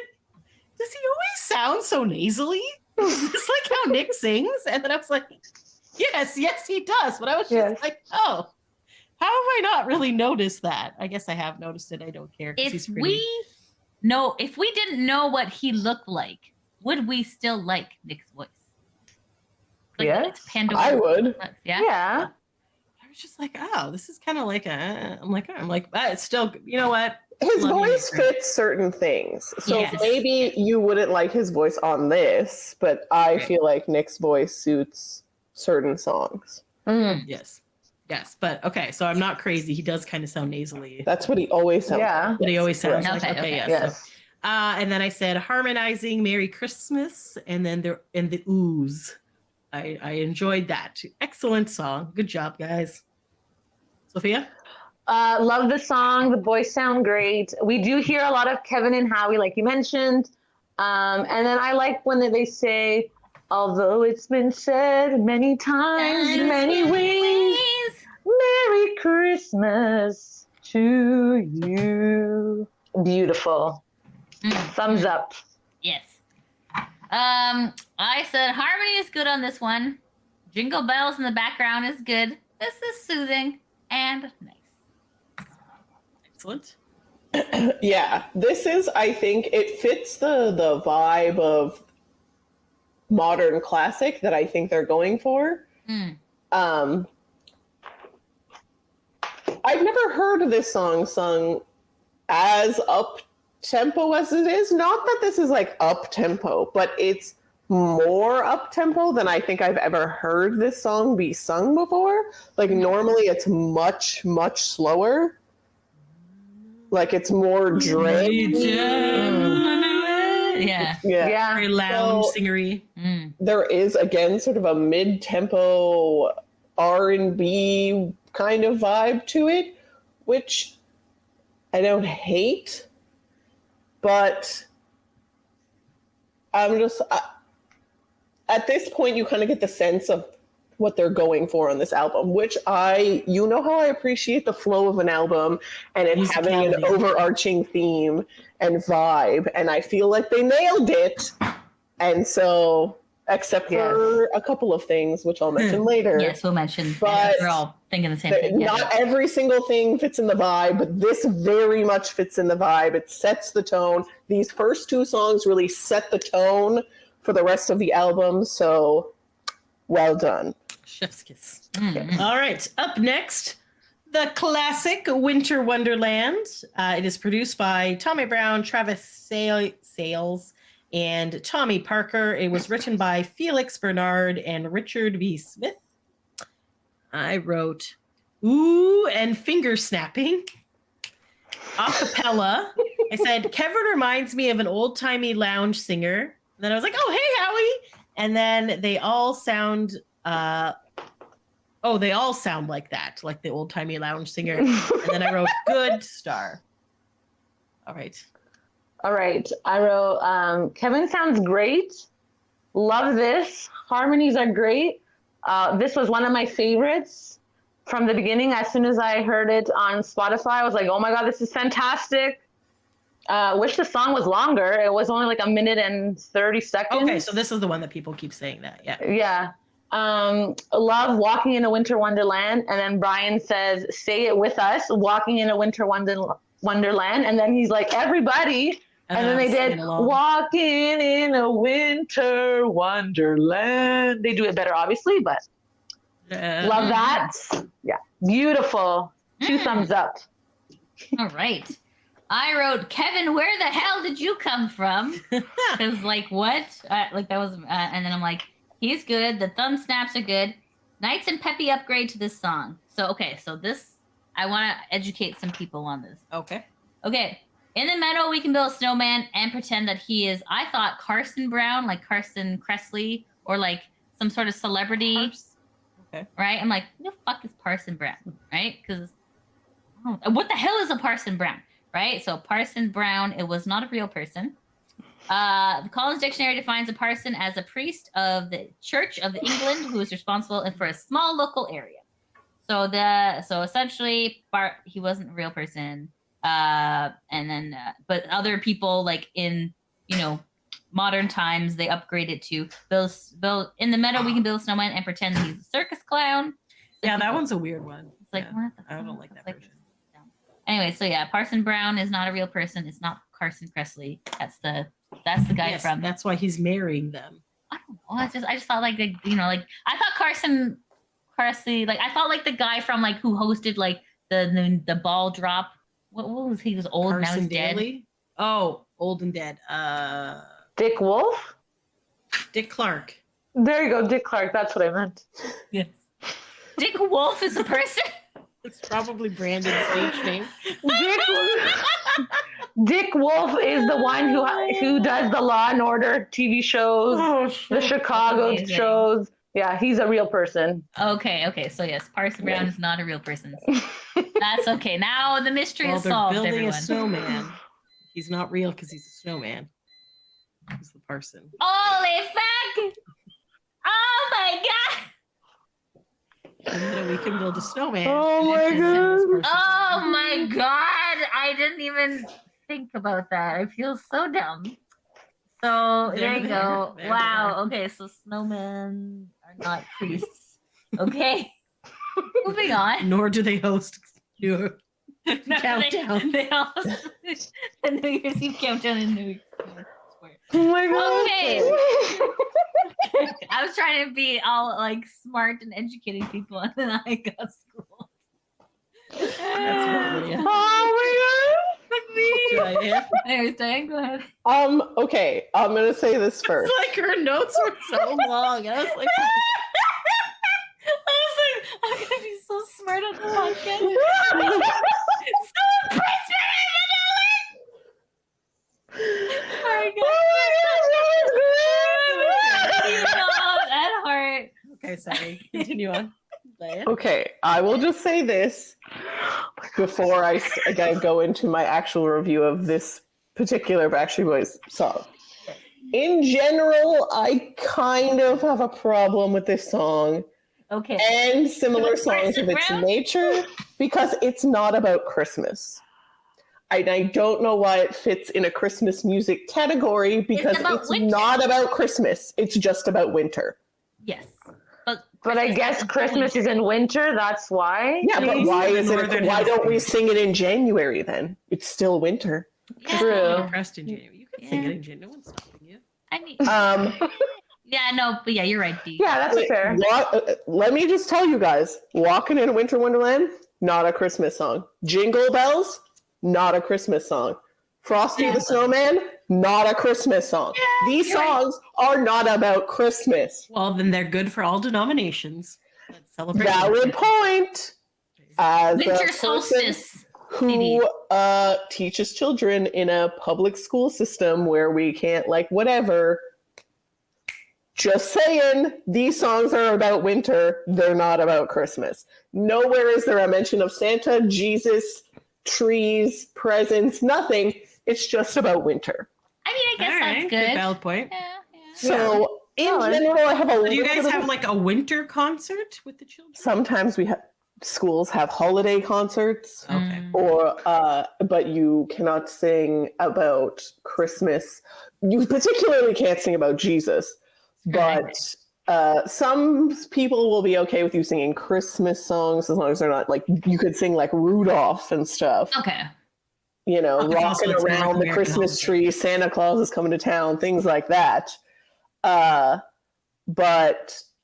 does he always sound so nasally? Is this like how Nick sings? And then I was like, yes, he does. But I was just like, oh, how have I not really noticed that? I guess I have noticed it. I don't care. If we didn't know what he looked like, would we still like Nick's voice? Like, yes, I would. Yeah. I was just like, oh, this is kind of like I'm like, it's still, you know what? His voice fits certain things. So maybe you wouldn't like his voice on this, but I feel like Nick's voice suits certain songs. Mm. Yes. But okay, so I'm not crazy. He does kind of sound nasally. That's what he always sounds like. But he always sounds like, okay. Yes. So, and then I said harmonizing Merry Christmas and then the ooze. I enjoyed that. Excellent song. Good job, guys. Sophia? Love the song. The boys sound great. We do hear a lot of Kevin and Howie, like you mentioned. And then I like when they say, although it's been said many times, many ways, Merry Christmas to you. Beautiful. Thumbs up. Yes. I said harmony is good on this one. Jingle bells in the background is good. This is soothing and nice. Excellent. Yeah, this is, I think it fits the vibe of modern classic that I think they're going for. I've never heard of this song sung as up tempo as it is. Not that this is like up tempo, but it's more up tempo than I think I've ever heard this song be sung before. Like normally it's much slower. Like it's more drained. Yeah. Very loud, singery. There is again sort of a mid-tempo R&B kind of vibe to it, which I don't hate, but I'm just at this point you kind of get the sense of what they're going for on this album, which you know how I appreciate the flow of an album and it having an overarching theme and vibe, and I feel like they nailed it. And so, except for a couple of things, which I'll mention later. Yes, we'll mention. But we're all thinking the same thing. Not every single thing fits in the vibe, but this very much fits in the vibe. It sets the tone. These first two songs really set the tone for the rest of the album, so well done. Chef's kiss. All right, up next, the classic Winter Wonderland. It is produced by Tommy Brown, Travis Sales, and Tommy Parker. It was written by Felix Bernard and Richard V. Smith. I wrote, ooh, and finger snapping. Acapella. I said, Kevin reminds me of an old-timey lounge singer. And then I was like, oh, hey, Howie. And then they all sound like that, like the old-timey lounge singer. And then I wrote good star. All right. I wrote Kevin sounds great. Love this. Harmonies are great. This was one of my favorites from the beginning. As soon as I heard it on Spotify, I was like, oh my God, this is fantastic. Wish the song was longer. It was only like 1 minute and 30 seconds. Okay, so this is the one that people keep saying that. Yeah. Love Walking in a Winter Wonderland. And then Brian says, say it with us, Walking in a Winter Wonderland. And then he's like, everybody. And then they did Walking in a Winter Wonderland. They do it better, obviously, but love that. Yeah. Beautiful. 2 thumbs up. All right. I wrote, Kevin, where the hell did you come from? Because, like, what? Like, that was, and then I'm like, he's good. The thumb snaps are good. Nice and peppy upgrade to this song. So, okay, so this, I want to educate some people on this. Okay. In the meadow, we can build a snowman and pretend that he is, I thought, Carson Brown, like Carson Kressley, or like some sort of celebrity. Okay. Right? I'm like, who the fuck is Parson Brown? Right? Because, what the hell is a Parson Brown? Right? So Parson Brown, it was not a real person. The Collins Dictionary defines a parson as a priest of the Church of England who is responsible for a small local area. So essentially, he wasn't a real person. And then, but other people, like in, modern times, they upgrade it to build in the meadow. We can build a snowman and pretend he's a circus clown. Yeah, that one's a weird one. It's like, what the I don't like that version. Anyway, so yeah, Parson Brown is not a real person. It's not Carson Kressley. That's the guy from. That's why he's marrying them. I don't know. I just thought like I thought Carson Kressley, like I thought like the guy from like who hosted like the ball drop. What was he? Was old, now he's Daly? dead. Oh, old and dead. Dick Wolf? Dick Clark. There you go, Dick Clark. That's what I meant. Yes. Dick Wolf is a person. It's probably Brandon's stage name. Dick Wolf is the one who does the Law and Order TV shows, the Chicago shows. Yeah, he's a real person. Okay. So yes, Parson Brown is not a real person. That's okay. Now the mystery is solved. They're building everyone. a snowman. He's not real because he's a snowman. He's the parson. Holy fuck! Oh my god! And then we can build a snowman. Oh my and send this person Oh home. my god! I didn't even think about that. I feel so dumb. So there you go. They're Wow. Okay, so snowmen are not priests. Okay. Moving on. Nor do they host your No, countdown. They also the New Year's Eve countdown in New York Square. Oh my god. Okay. I was trying to be all like smart and educating people, and then I got schooled. That's what we Oh Yeah. Anyways, Diane, go ahead. Okay, I'm gonna say this first. It's like her notes were so long. I was like, I'm gonna be so smart on the podcast. So impressed Sorry, guys. At heart. okay, sorry. Continue on. Diane? Okay, I will just say this before I go into my actual review of this particular Backstreet Boys song. In general, I kind of have a problem with this song Okay. and similar songs of its round? nature because it's not about Christmas. I don't know why it fits in a Christmas music category because about it's winter. not about Christmas. It's just about winter. Yes. But I guess Christmas is in winter, that's why. Yeah, but why is it? Northern Why don't we Hemisphere. sing it in January then? It's still winter. Yeah. True. Depressed in January. You can sing it in January. No one's stopping you. I mean, yeah, no, but yeah, you're right, Dee. Yeah, that's fair. Let me just tell you guys: "Walking in a Winter Wonderland," not a Christmas song. "Jingle Bells," not a Christmas song. "Frosty the Snowman," not a Christmas song. These you're right. songs are not about Christmas. Well, then they're good for all denominations. Let's celebrate. Valid point. As a Winter person solstice. who teaches children in a public school system where we can't whatever. Just saying, these songs are about winter. They're not about Christmas. Nowhere is there a mention of Santa, Jesus, trees, presents, nothing. It's just about winter. I mean, I guess All right, that's good. valid point. Yeah. So in general, I have a Do little you guys bit have of like a winter concert with the children? sometimes schools have holiday concerts. Okay. Or but you cannot sing about Christmas. You particularly can't sing about Jesus, but some people will be okay with you singing Christmas songs as long as they're not you could sing Rudolph and stuff, Okay. It's also rocking North around the American Christmas holiday. tree, Santa Claus is coming to town, things like that. But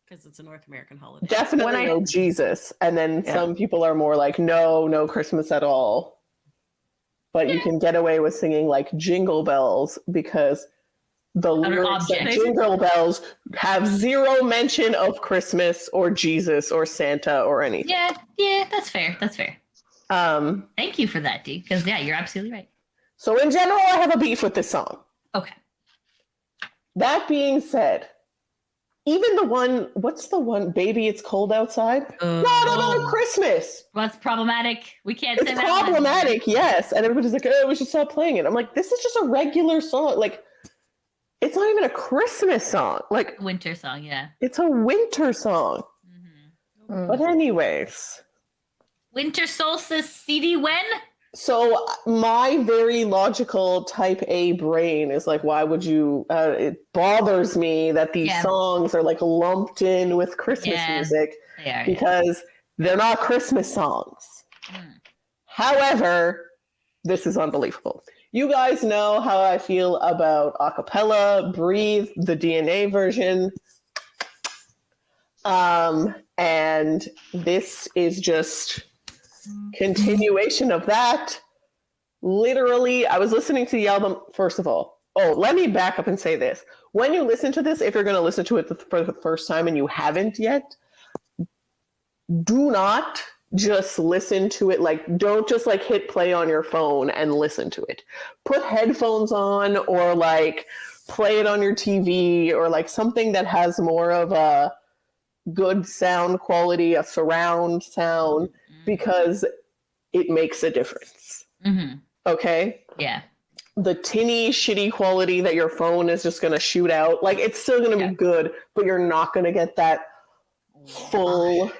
Because it's a North American holiday. definitely no Jesus. And then some people are more no Christmas at all. But you can get away with singing Jingle Bells because the lyrics of object. Jingle Bells have zero mention of Christmas or Jesus or Santa or anything. Yeah, that's fair. That's fair. Thank you for that, Dee, because you're absolutely right. So in general, I have a beef with this song. Okay. That being said, even the one, what's the one, Baby It's Cold Outside? Not about Christmas. Well, that's problematic. We can't say It's that one. problematic, yes. And everybody's like, oh, we should stop playing it. I'm like, this is just a regular song. It's not even a Christmas song. Winter song, yeah. It's a winter song. Mm-hmm. But anyways. Winter solstice CD when? So my very logical type A brain is why would you, it bothers me that these songs are lumped in with Christmas music They are, because they're not Christmas songs. However, this is unbelievable. You guys know how I feel about acapella, Breathe, the DNA version. And this is just continuation of that. Literally, I was listening to the album, first of all. Oh, let me back up and say this. When you listen to this, if you're going to listen to it for the first time and you haven't yet, do not just listen to it. Don't just hit play on your phone and listen to it. Put headphones on or play it on your TV or something that has more of a good sound quality, a surround sound, because it makes a difference. Mm-hmm. Okay? Yeah. The tinny, shitty quality that your phone is just going to shoot out, it's still going to be good, but you're not going to get that full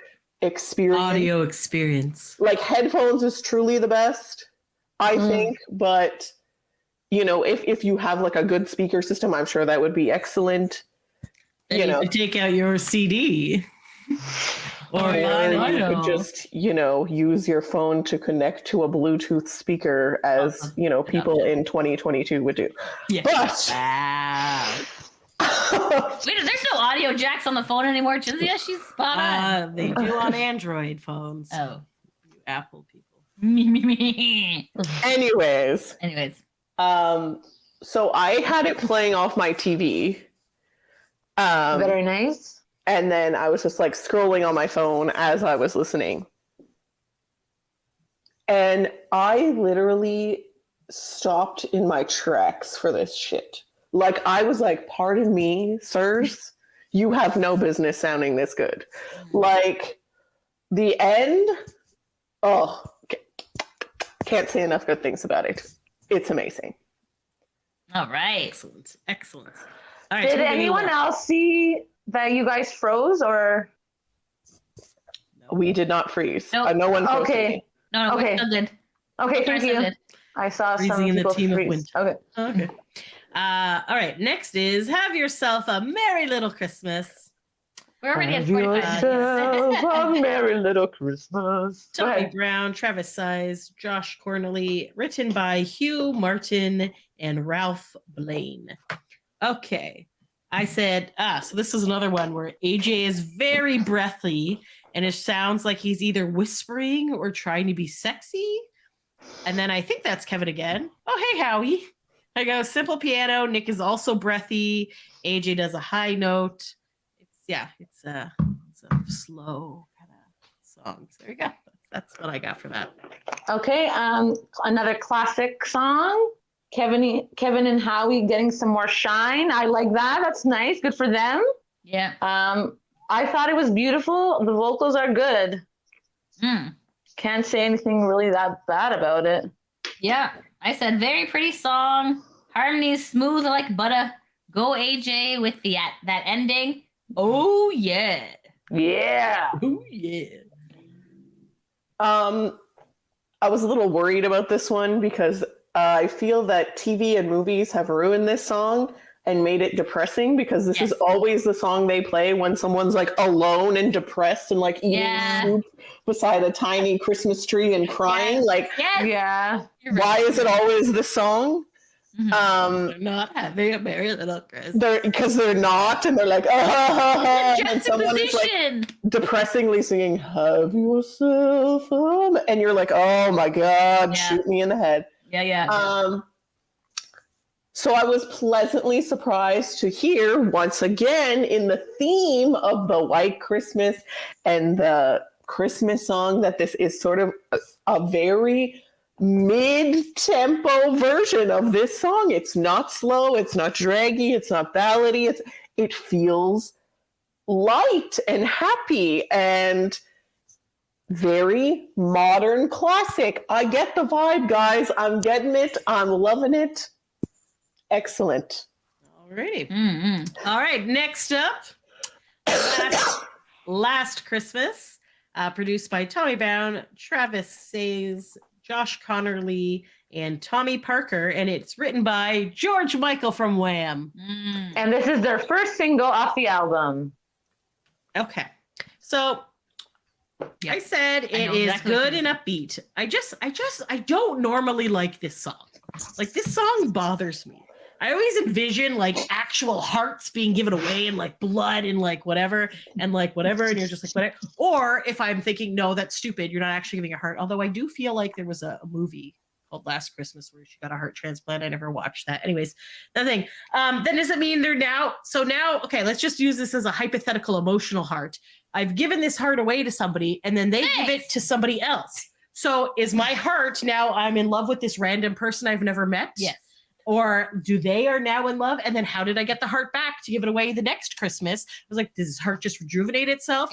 experience. Audio experience. Like headphones is truly the best, I think. But, you know, if you have like a good speaker system, I'm sure that would be excellent. And you could take out your CD. Or you could just, you know, use your phone to connect to a Bluetooth speaker as, you know, people in 2022 would do. Yeah. But Wait, there's no audio jacks on the phone anymore, Chinzia? She's spot on. They do on Android phones. Oh. You Apple people. Anyways. So I had it playing off my TV. Very nice. And then I was just like scrolling on my phone as I was listening. And I literally stopped in my tracks for this shit. Like, I was like, pardon me, sirs, you have no business sounding this good. Like, the end, can't say enough good things about it. It's amazing. All right. Excellent. All right, did anyone else see that you guys froze, or? We did not freeze. Nope. No one froze. Okay. No, okay. we're still good. Okay, thank you. I saw some in the people team freeze. of winter. Okay. Okay. All right. Next is Have Yourself a Merry Little Christmas. We're already at Have 45 yourself minutes. a merry little Christmas. Go Tommy ahead. Brown, Travis Size, Josh Cornely, written by Hugh Martin and Ralph Blaine. Okay. I said, so this is another one where AJ is very breathy and it sounds like he's either whispering or trying to be sexy. And then I think that's Kevin again. Oh, hey, Howie. I go, simple piano. Nick is also breathy. AJ does a high note. It's a slow kind of song. So there you go. That's what I got for that. Okay, another classic song. Kevin and Howie getting some more shine. I like that. That's nice. Good for them. Yeah. I thought it was beautiful. The vocals are good. Can't say anything really that bad about it. Yeah. I said very pretty song. Harmonies smooth like butter. Go AJ with that ending. Oh yeah. Yeah. Oh yeah. I was a little worried about this one because I feel that TV and movies have ruined this song and made it depressing because this is always the song they play when someone's like alone and depressed and like eating soup beside a tiny Christmas tree and crying. Like, yeah. Why is it always the song? They're not having a merry little Christmas. Because they're not, and they're like, and someone is like Juxtaposition. depressingly singing, "Have yourself," and you're like, "Oh my God, shoot me in the head." Yeah. So I was pleasantly surprised to hear once again in the theme of the White Christmas and the Christmas song that this is sort of a very mid-tempo version of this song. It's not slow, it's not draggy, it's not ballady. It feels light and happy and very modern classic. I get the vibe, guys. I'm getting it. I'm loving it. Excellent. Alrighty. All right. Next up, Last Christmas, produced by Tommy Brown, Travis Sayes, Josh Connerly, and Tommy Parker, and it's written by George Michael from Wham. And this is their first single off the album. Okay. So I said it is good and upbeat. I don't normally like this song. Like, this song bothers me. I always envision like actual hearts being given away and like blood and like whatever, and you're just like, whatever. Or if I'm thinking, no, that's stupid, you're not actually giving a heart. Although I do feel like there was a movie called Last Christmas where she got a heart transplant. I never watched that. Anyways, that thing. Then does it mean they're now, okay, let's just use this as a hypothetical emotional heart. I've given this heart away to somebody and then they give it to somebody else. So is my heart now I'm in love with this random person I've never met? Yes. Or do they are now in love? And then how did I get the heart back to give it away the next Christmas? I was like, does this heart just rejuvenate itself?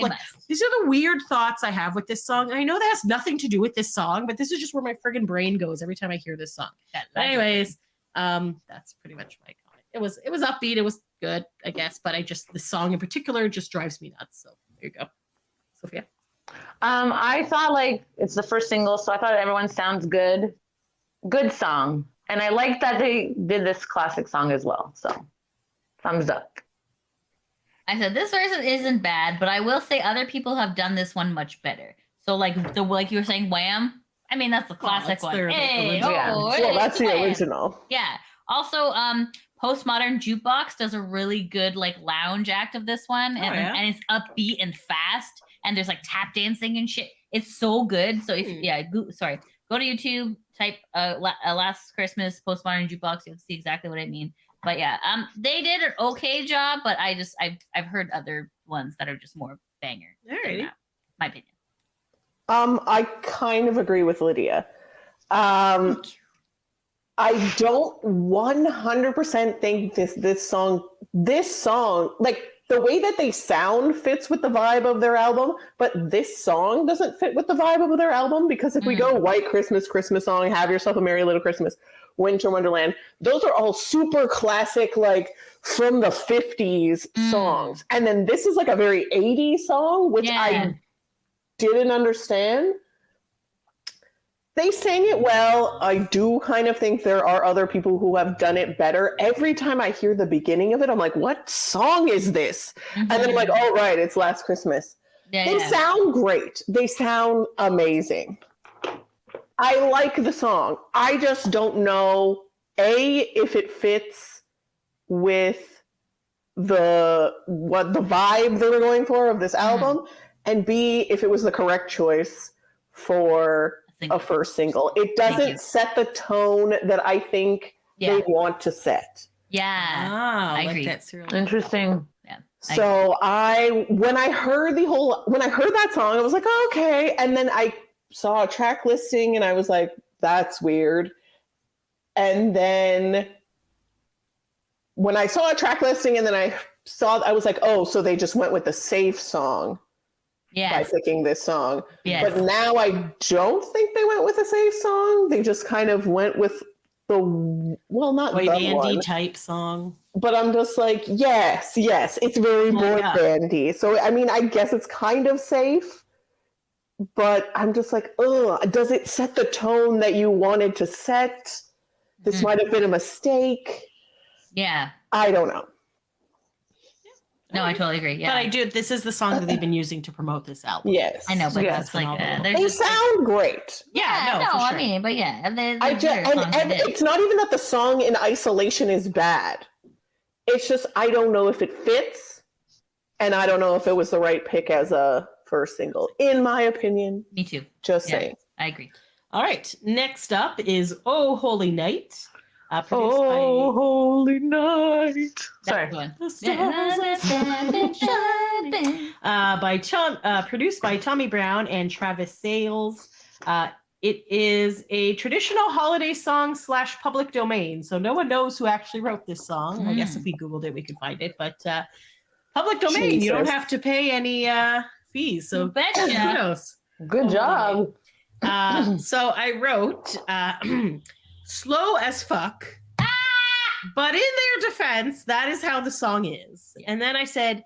These are the weird thoughts I have with this song. I know that has nothing to do with this song, but this is just where my friggin' brain goes every time I hear this song. But anyways, that's pretty much my comment. It was upbeat. It was good, I guess. But the song in particular just drives me nuts. So there you go. Sophia. I thought like it's the first single, so I thought everyone sounds good. Good song. And I like that they did this classic song as well. So thumbs up. I said this version isn't bad, but I will say other people have done this one much better. So like you were saying, Wham. I mean that's the classic one. Hey, well, that's the Wham. original. Yeah. Also, Postmodern Jukebox does a really good like lounge act of this one, and it's upbeat and fast, and there's like tap dancing and shit. It's so good. So if go to YouTube, type Last Christmas Postmodern Jukebox, you'll see exactly what I mean. But yeah, they did an okay job, but I've heard other ones that are just more banger. Alrighty. My opinion. I kind of agree with Lydia. I don't 100% think this song, like the way that they sound fits with the vibe of their album, but this song doesn't fit with the vibe of their album, because if we go White Christmas, Christmas Song, Have Yourself a Merry Little Christmas, Winter Wonderland, those are all super classic, like from the 50s songs. And then this is like a very 80s song, which I didn't understand. They sang it well. I do kind of think there are other people who have done it better. Every time I hear the beginning of it, I'm like, what song is this? And then I'm like, oh, right, it's Last Christmas. They sound great. They sound amazing. I like the song. I just don't know, A, if it fits with the vibe they were going for of this album, and B, if it was the correct choice for a first single. It doesn't set the tone that I think they want to set. Yeah, I agree. That's really Interesting. Yeah. So when I heard that song, I was like, oh, okay. And then I saw a track listing and I was like, that's weird. And then when I saw a track listing and then I was like, oh, so they just went with the safe song. By picking this song. But now I don't think they went with a safe song. They just kind of went with not boy the bandy one type song. But I'm just like, yes, it's very boy bandy. So I mean, I guess it's kind of safe, but I'm just like, does it set the tone that you wanted to set? This might have been a mistake. Yeah. I don't know. No, I totally agree. Yeah, but I do. This is the song that they've been using to promote this album. Yes, I know, but that's like they sound great. Yeah, no, for sure. I mean, but yeah, and it's not even that the song in isolation is bad. It's just I don't know if it fits, and I don't know if it was the right pick as a first single, in my opinion. Me too. Just saying. I agree. All right, next up is "Oh Holy Night." Holy night. Sorry. Produced by Tommy Brown and Travis Sales. It is a traditional holiday song / public domain. So no one knows who actually wrote this song. I guess if we Googled it, we could find it. But public domain, Jesus. You don't have to pay any fees. So kudos. Good job. So I wrote... slow as fuck, but in their defense, that is how the song is. And then I said,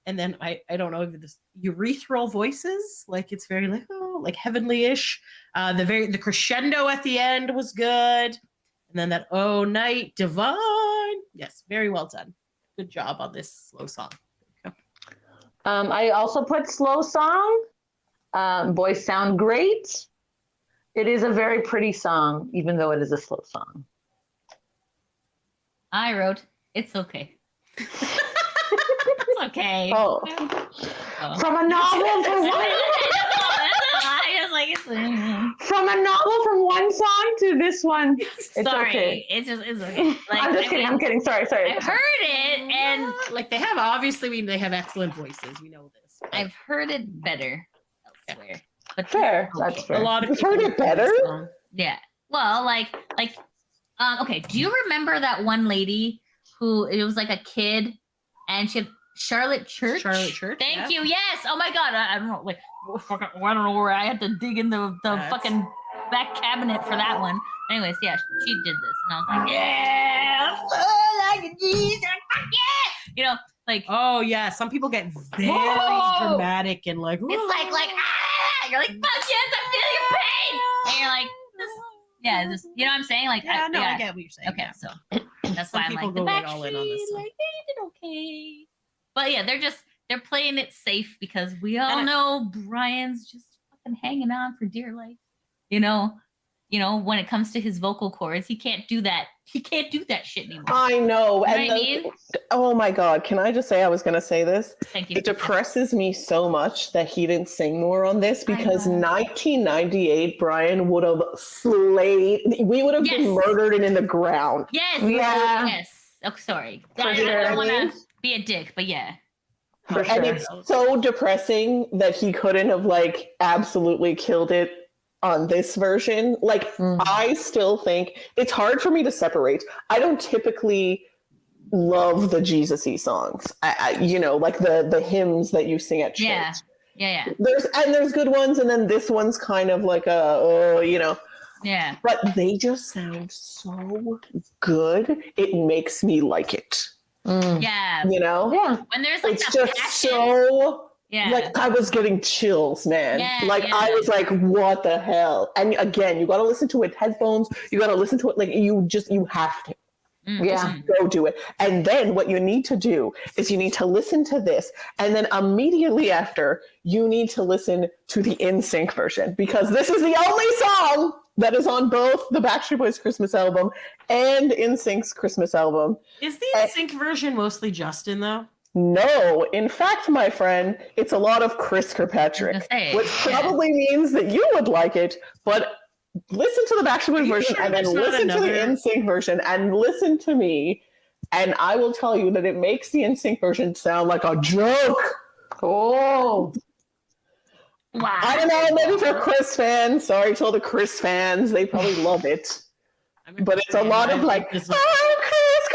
I don't know if this urethral voices, like it's very like heavenly-ish. The crescendo at the end was good, and then that oh night divine. Yes, very well done. Good job on this slow song. I also put slow song. Boys sound great. It is a very pretty song, even though it is a slow song. I wrote, it's okay. It's okay. Oh. From a novel from a novel from one song to this one. It's okay. It's okay. Like, I'm kidding. Sorry. I've heard it, and like they have excellent voices. We know this. I've heard it better elsewhere. But fair. That's fair. A lot of you've heard it better? Yeah. Well, okay. Do you remember that one lady who it was like a kid and she had Charlotte Church? Thank you. Yes. Oh my God. I don't know. I don't know where I had to dig in the fucking back cabinet for that one. Anyways, yeah, she did this, and I was like, yeah, like Jesus, yeah. Like, Oh yeah, some people get very Whoa! dramatic and like, it's like you're like, fuck yes, I feel your pain, and you're like, this, you know what I'm saying? Like, yeah, no, I get what you're saying. Okay, yeah. so that's Some why I'm people like the go like all in on this Backstreet, one. like they did okay, but yeah, they're playing it safe because we all And know Brian's just fucking hanging on for dear life. You know, when it comes to his vocal cords, he can't do that. He can't do that shit anymore. I know. You know what And I mean? oh my God, can I just say I was going to say this? Thank you. It depresses me so much that he didn't sing more on this because know. 1998, Brian would have slayed. We would have Yes. been murdered and in the ground. Yes. Yeah. Yes. Oh, sorry. For I sure. don't want to be a dick, but yeah. For And sure. it's so depressing that he couldn't have like absolutely killed it on this version. Like, I still think it's hard for me to separate. I don't typically love the Jesus-y songs. I like the hymns that you sing at church. Yeah. Yeah. There's good ones, and then this one's kind of like Yeah. but they just sound so good. It makes me like it. Yeah. Yeah. When there's like It's the just passion. so Yeah. like I was getting chills, man. Yeah, like yeah. I was like, what the hell? And again, you got to listen to it with headphones. You got to listen to it like you have to. Yeah. Go do it. And then what you need to do is you need to listen to this. And then immediately after, you need to listen to the NSYNC version because this is the only song that is on both the Backstreet Boys Christmas album and NSYNC's Christmas album. Is the NSYNC version mostly Justin though? No, in fact, my friend, it's a lot of Chris Kirkpatrick, I was gonna say, which probably means that you would like it, but listen to the Backstreet Boys version sure and then there's not listen to the another- NSYNC version and listen to me, and I will tell you that it makes the NSYNC version sound like a joke. Oh. Wow. I don't know, maybe for Chris fans, sorry to all the Chris fans, they probably love it. But it's a lot of like, It's oh, Chris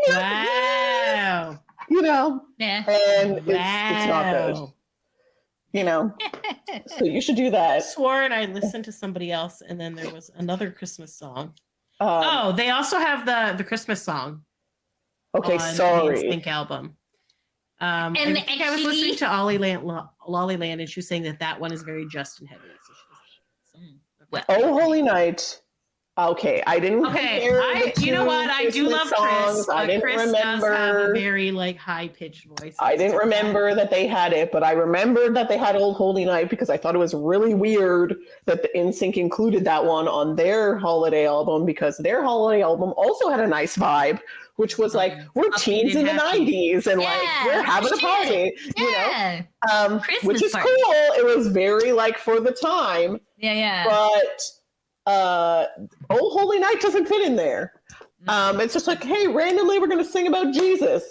Kirkpatrick! wow. You know, Yeah. and it's not good. Wow. You know, so you should do I that. swore and I listened to somebody else, and then there was another Christmas song. Oh, They also have the Christmas song. okay, On sorry. the NSYNC album. I And think I was actually- listening to Lollyland, and she was saying that one is very Justin heavy. So she was, Oh, Holy Night. Okay, I didn't. okay, compare the you know two what? I do love Christmas Chris. songs. I But didn't Chris does have a remember. very like high pitched voice. I didn't remember that they had it, but I remembered that they had Old Holy Night because I thought it was really weird that the NSYNC included that one on their holiday album because their holiday album also had a nice vibe, which was like we're Upbeat teens and in the happy. 90s and like Yeah, we're having a shit. party, you know. Yeah. Christmas Which is party. cool. It was very like for the time. Yeah. But Oh Holy Night doesn't fit in there. It's just like, hey, randomly we're going to sing about Jesus.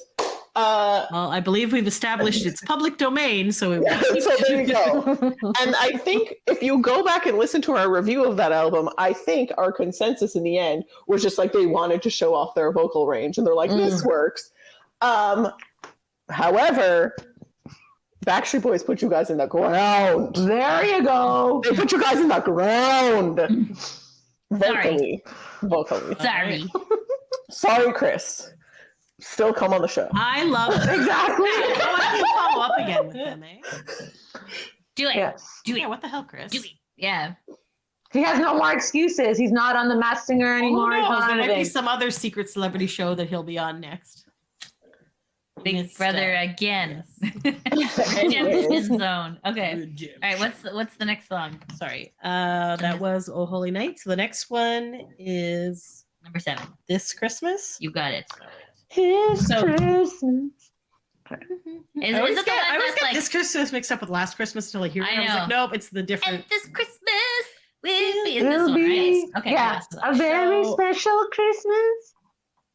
Well, I believe we've established it's public domain, so it So there you go. And I think if you go back and listen to our review of that album, I think our consensus in the end was just like they wanted to show off their vocal range, and they're like, this works. However, Backstreet Boys put you guys in the ground. There you go. They put you guys in the ground. Vocally. Sorry. Sorry, Chris. Still come on the show. I love it. Exactly. I want to follow up again with them, eh? Do it. Yes. Do it. Yeah, what the hell, Chris? Do it. Yeah. He has no more excuses. He's not on the Masked Singer anymore. Who He's knows? not There on might be anything. some other secret celebrity show that he'll be on next. Big Missed, Brother again. Anyways. Championship zone. Okay. All right. What's the next song? Sorry. That was Oh Holy Night. So the next one is Number 7. This Christmas. You got it. His So- Christmas. Is I always it the get, one I always that's get like, This Christmas mixed up with Last Christmas until I hear it. I I was know. like, nope, it's the and different. this Christmas will be in this It'll one, be, right? Okay. yeah, so- a very So- special Christmas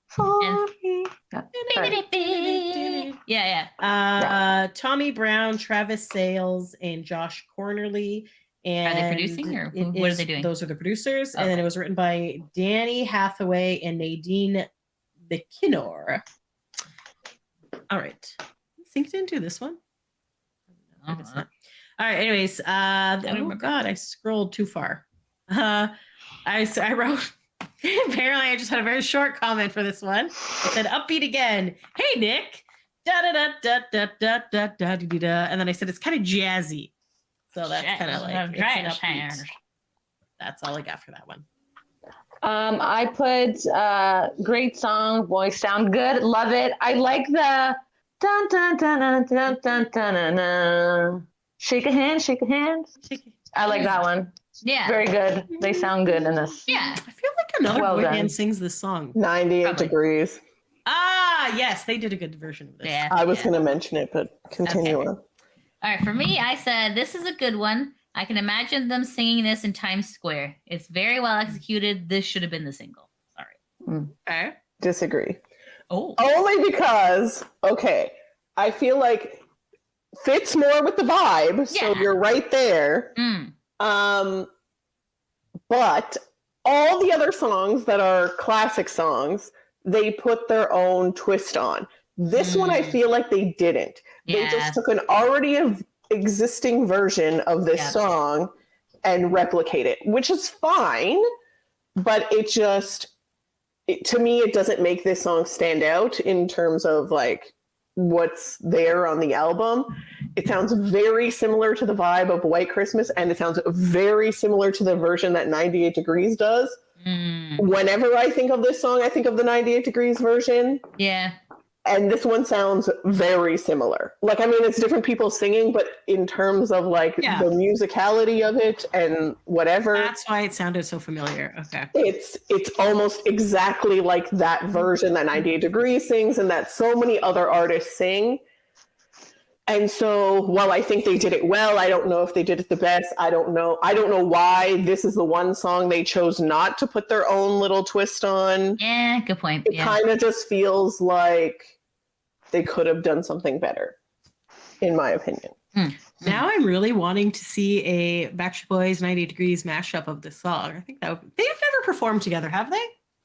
for And- me. Yeah, sorry. Yeah. Tommy Brown, Travis Sales, and Josh Cornerly. And Are they producing, or it what are is- they doing? Those are the producers. And then Okay. it was written by Danny Hathaway and Nadine McKinnor. All right. Synced into this one. I guess not. All right. Anyways, oh remember. God, I scrolled too far. I wrote Apparently, I just had a very short comment for this one. It said upbeat again. Hey, Nick. Da da da da da da da da da da. And then I said it's kind of jazzy. So that's kind of like it's an upbeat. That's all I got for that one. I put great song, voice sound good, love it. I like the dun dun dun dun dun dun dun dun. Shake a hand, shake a hand. I like that one. Yeah. Very good. They sound good in this. Yeah. I feel like another boy done. band sings this song. 98 Probably. degrees. Ah, yes, they did a good version of this. Yeah. I was going to mention it, but continue Okay. on. All right, for me, I said this is a good one. I can imagine them singing this in Times Square. It's very well executed. This should have been the single. Sorry. Okay. Disagree. Oh. Only because, okay, I feel like fits more with the vibe, so Yeah. you're right there. But all the other songs that are classic songs, they put their own twist on. This one, I feel like they didn't. They Yeah. just took an already existing version of this Yeah. song and replicate it, which is fine, but to me, it doesn't make this song stand out in terms of like what's there on the album. It sounds very similar to the vibe of White Christmas, and it sounds very similar to the version that 98 Degrees does. Whenever I think of this song, I think of the 98 Degrees version. Yeah. And this one sounds very similar. Like, I mean, it's different people singing, but in terms of like the musicality of it and whatever, That's why it sounded so familiar. Okay. it's almost exactly like that version that 98 Degrees sings and that so many other artists sing. And so while I think they did it well, I don't know if they did it the best. I don't know why this is the one song they chose not to put their own little twist on. Yeah, good point. It kind of just feels like they could have done something better, in my opinion. Now I'm really wanting to see a Backstreet Boys 98 Degrees mashup of this song. I think they've never performed together, have they?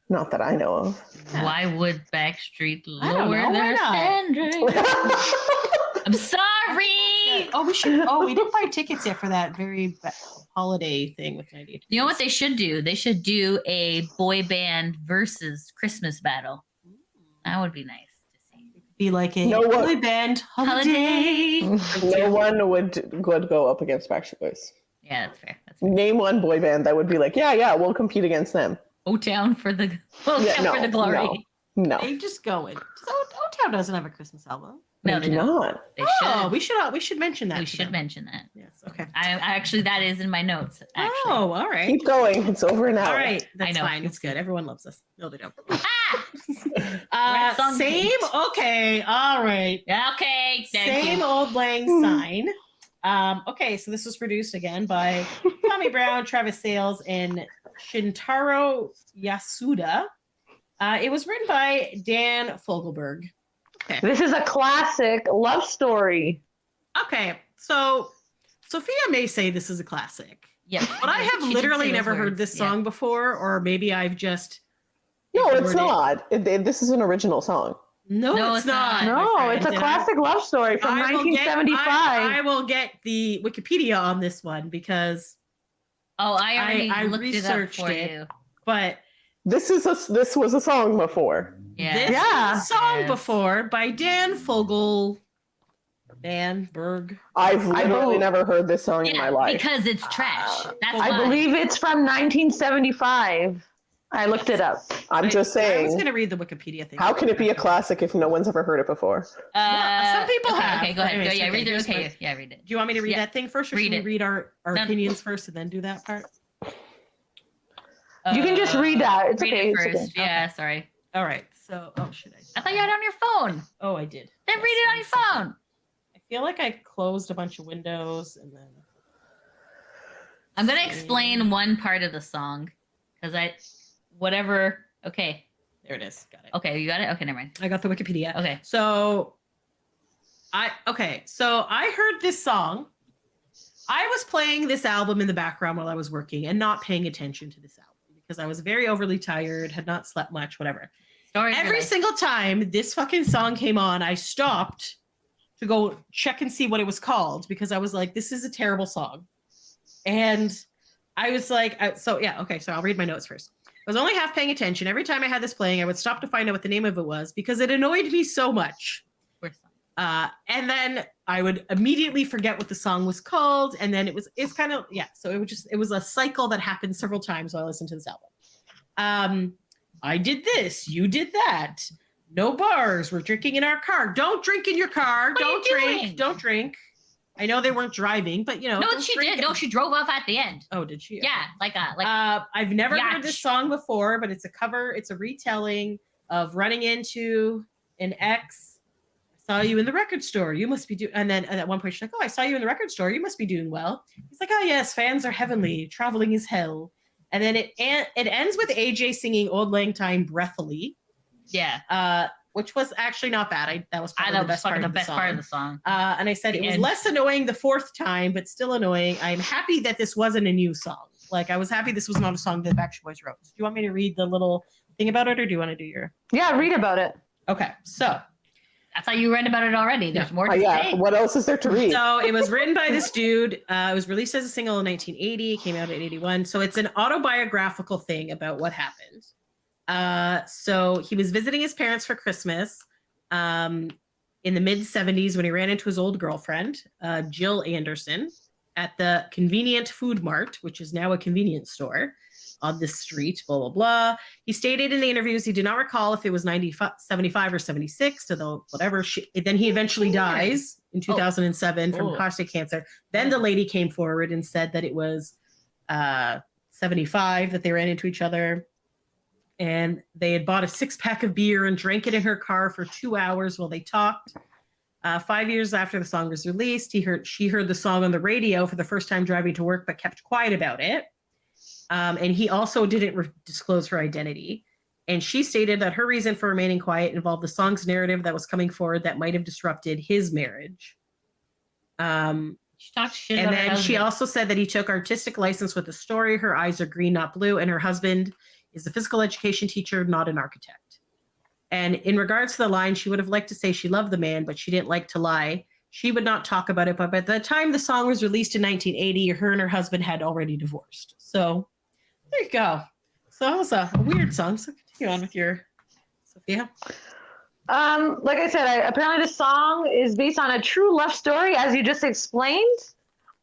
Not that I know of. Why would Backstreet I don't lower know, why their not? standards? I'm sorry. Oh, we should. Oh, we didn't buy tickets yet for that very holiday thing with 98 Degrees. You know what they should do? They should do a boy band versus Christmas battle. That would be nice to see. Be like a No one- boy band holiday. No one would go up against Backstreet Boys. Yeah, that's fair. That's fair. Name one boy band that would be like, yeah, we'll compete against them. O-Town for the for the glory. No. They just go in. O-Town doesn't have a Christmas album. No, They they do don't. not. They Oh, should. we should mention that. We to should them. mention that. Yes. Okay. I actually that is in my notes. Actually. Oh, all right. Keep going. It's over an hour. All right. That's I know. fine. It's good. Everyone loves us. No, they don't. Ah! Song Same. hate. Okay. All right. Okay. Thank Same you. old lang syne. Okay, so this was produced again by Tommy Brown, Travis Sales, and Shintaro Yasuda. It was written by Dan Fogelberg. Okay. This is a classic love story. Okay, so Sophia may say this is a classic, Yeah. but I have She did literally say those never heard words, this yeah. song before, or maybe I've just No, it's ignored it. not. This is an original song. No, it's not. my No, friend, it's a and classic love story from I will get- 1975. I will get the Wikipedia on this one because, Oh, I already I looked it up researched for it. you. but This was a song before. Yeah. this Yeah. was a song Yes. before by Dan Berg. I've literally believe- never heard this song in my life. Because it's trash. That's I why. believe it's from 1975. I looked it up. I'm just I was saying, going to read the Wikipedia thing. how can it be a classic if no one's ever heard it before? Some people okay, have. Okay, go ahead. Anyways, Go, yeah, read here's it. Okay, my- yeah, read it. Do you want me to read Yeah. that thing first, or Read should we it. read our No. opinions first and then do that part? You can just read that. It's read okay. it It's first. okay. Yeah, sorry. All right. So, should I? I thought you had it on your phone. Oh, I did. Then Yes, read it on one your second. phone. I feel like I closed a bunch of windows and then. I'm gonna explain one part of the song because Okay, There it is. Got it. okay, you got it. Okay, never mind. I got the Wikipedia. Okay. So I heard this song. I was playing this album in the background while I was working and not paying attention to this album because I was very overly tired, had not slept much, whatever. Story of your Every life. single time this fucking song came on, I stopped to go check and see what it was called because I was like, this is a terrible song. And I was like, so I'll read my notes first. I was only half paying attention. Every time I had this playing, I would stop to find out what the name of it was because it annoyed me so much. And then I would immediately forget what the song was called. And then it's kind of, so it was a cycle that happened several times while I listened to this album. I did this, you did that. No bars, we're drinking in our car. Don't drink in your car. Don't drink. I know they weren't driving, but No, she did. No, she drove off at the end. Oh, did she? Yeah, I've never heard this song before, but it's a cover. It's a retelling of running into an ex. Saw you in the record store. You must be doing. And then at one point she's like, "Oh, I saw you in the record store. You must be doing well." He's like, "Oh yes, fans are heavenly. Traveling is hell." And then it ends with AJ singing "Old Lang Syne" breathily. Yeah. Which was actually not bad. That was probably the best part of the song. And I said it was less annoying the fourth time, but still annoying. I'm happy that this wasn't a new song. Like I was happy this was not a song that the Backstreet Boys wrote. Do you want me to read the little thing about it, or do you want to do your? Yeah, read about it. Okay, so. I thought you read about it already. There's more to say. What else is there to read? So it was written by this dude. It was released as a single in 1980. It came out in 81. So it's an autobiographical thing about what happened. So he was visiting his parents for Christmas in the mid 70s when he ran into his old girlfriend, Jill Anderson, at the Convenient Food Mart, which is now a convenience store on this street, blah, blah, blah. He stated in the interviews he did not recall if it was 75 or 76, although whatever. Then he eventually dies in 2007 from prostate cancer. Then the lady came forward and said that it was 75 that they ran into each other. And they had bought a 6-pack of beer and drank it in her car for 2 hours while they talked. 5 years after the song was released, she heard the song on the radio for the first time driving to work, but kept quiet about it. And he also didn't disclose her identity. And she stated that her reason for remaining quiet involved the song's narrative that was coming forward that might have disrupted his marriage. She talked shit and about then she also said that he took artistic license with the story. Her eyes are green, not blue. And her husband is a physical education teacher, not an architect. And in regards to the line, she would have liked to say she loved the man, but she didn't like to lie. She would not talk about it. But by the time the song was released in 1980, her and her husband had already divorced. So there you go. So that was a weird song. So continue on with your, Sophia. Like I said, apparently the song is based on a true love story, as you just explained.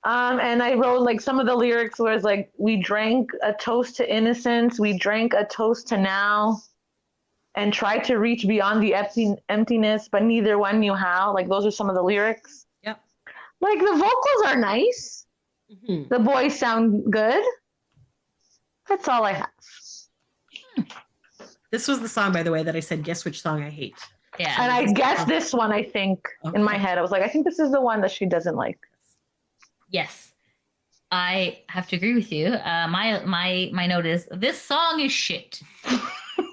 And I wrote like some of the lyrics where it's like, we drank a toast to innocence, we drank a toast to now, and tried to reach beyond the emptiness, but neither one knew how. Like those are some of the lyrics. Yep. Like the vocals are nice. Mm-hmm. The boys sound good. That's all I have. This was the song, by the way, that I said, guess which song I hate. Yeah. And I guessed this one, I think, in my head. I was like, I think this is the one that she doesn't like. Yes. I have to agree with you. My note is, this song is shit.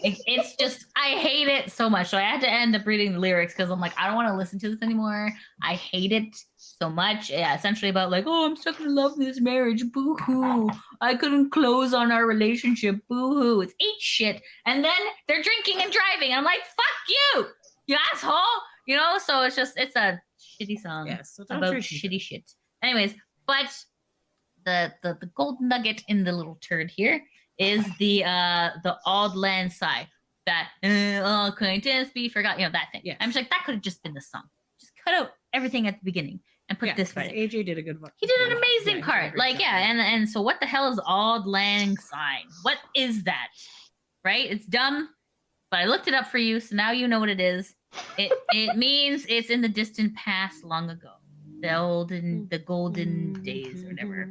It's just, I hate it so much. So I had to end up reading the lyrics because I'm like, I don't want to listen to this anymore. I hate it so much. Yeah, essentially about like, oh, I'm stuck in love with this marriage. Boo-hoo. I couldn't close on our relationship. Boo-hoo. It's eat shit. And then they're drinking and driving. I'm like, fuck you asshole. You know, so it's a shitty song so about shitty shit. Anyways, but the gold nugget in the little turd here is the Auld Lang Syne, that acquaintance be forgot, that thing. Yes. I'm just like, that could have just been the song. Just cut out everything at the beginning and put this right. AJ did a good one. He did an amazing part. And so what the hell is Auld Lang Syne? What is that? Right? It's dumb, but I looked it up for you, so now you know what it is. It means it's in the distant past, long ago. The golden days or whatever.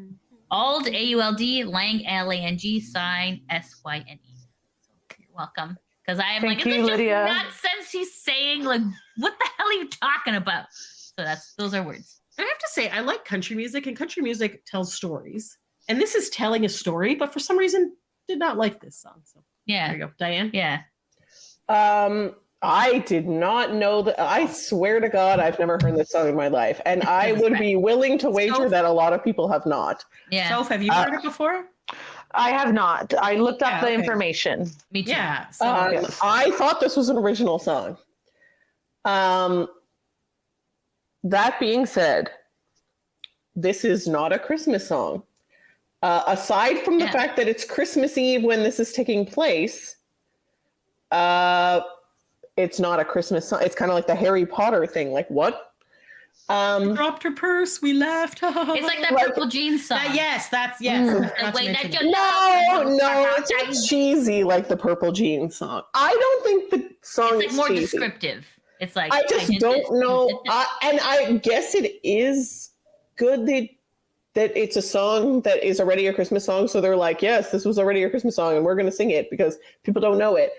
Auld, A-U-L-D, Lang, L-A-N-G, Syne, S-Y-N-E. So you're welcome. Because I am Thank like, you, is it Lydia. just nonsense he's saying? Like, what the hell are you talking about? So those are words. I have to say, I like country music, and country music tells stories. And this is telling a story, but for some reason, did not like this song. So Yeah. there you go. Diane? Yeah. I did not know that. I swear to God, I've never heard this song in my life. And I would be willing to wager that a lot of people have not. Yeah. Soph, have you heard it before? I have not. I looked up the information. Me too. Yeah. So I thought this was an original song. That being said, this is not a Christmas song. Aside from the fact that it's Christmas Eve when this is taking place, it's not a Christmas song. It's kind of like the Harry Potter thing. Like, what? She dropped her purse. We left. It's like that Purple Jeans song. That's No, it's not cheesy like the Purple Jeans song. I don't think the song it's is more cheesy. descriptive. It's like I just don't know. And I guess it is good that it's a song that is already a Christmas song. So they're like, yes, this was already a Christmas song and we're going to sing it because people don't know it.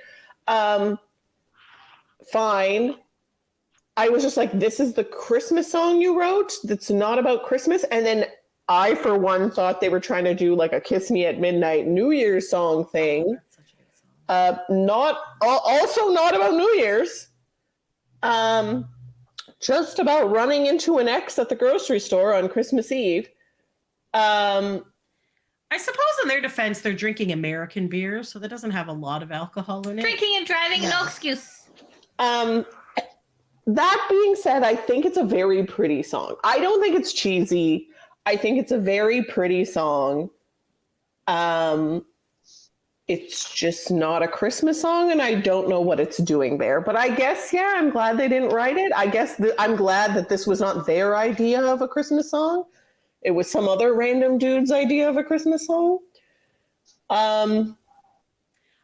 Fine. I was just like, this is the Christmas song you wrote that's not about Christmas. And then I, for one, thought they were trying to do like a Kiss Me at Midnight New Year's song thing. Also not about New Year's. Just about running into an ex at the grocery store on Christmas Eve. I suppose in their defense, they're drinking American beer, so that doesn't have a lot of alcohol in it. Drinking and driving, no excuse. That being said, I think it's a very pretty song. I don't think it's cheesy. I think it's a very pretty song. It's just not a Christmas song, and I don't know what it's doing there. But I guess, yeah, I'm glad they didn't write it. I guess I'm glad that this was not their idea of a Christmas song. It was some other random dude's idea of a Christmas song. Not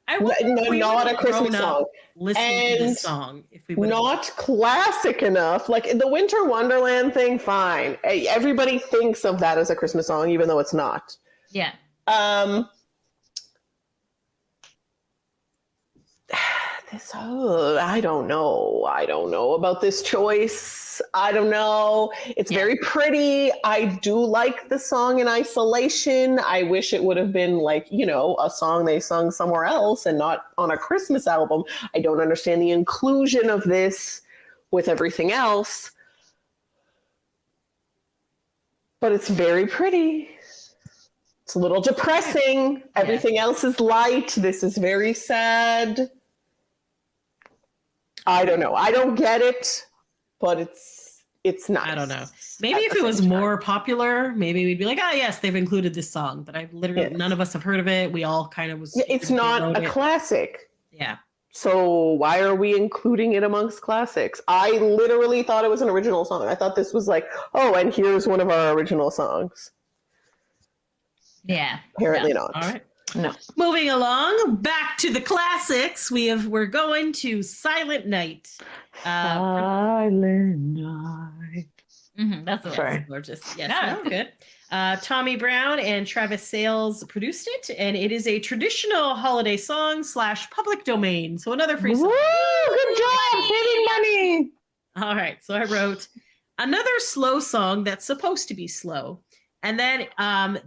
a Christmas song. Listening to this song, if we not classic enough. Like the Winter Wonderland thing, fine. Everybody thinks of that as a Christmas song, even though it's not. Yeah. I don't know. I don't know about this choice. I don't know. It's very pretty. I do like the song in isolation. I wish it would have been like, a song they sung somewhere else and not on a Christmas album. I don't understand the inclusion of this with everything else. But it's very pretty. It's a little depressing. Everything else is light. This is very sad. I don't know. I don't get it, but it's nice. I don't know. Maybe if it was more popular, maybe we'd be like, yes, they've included this song. But none of us have heard of it. We all kind of was. It's not a classic. Yeah. So why are we including it amongst classics? I literally thought it was an original song. I thought this was like, and here's one of our original songs. Yeah. Apparently not. All right. No. Moving along, back to the classics. We're going to Silent Night. Silent Night. That's the Sorry. Gorgeous. Yes, that's good. Tommy Brown and Travis Sales produced it, and it is a traditional holiday song / public domain. So another free song. Woo! Good job, saving money. All right, so I wrote another slow song that's supposed to be slow. And then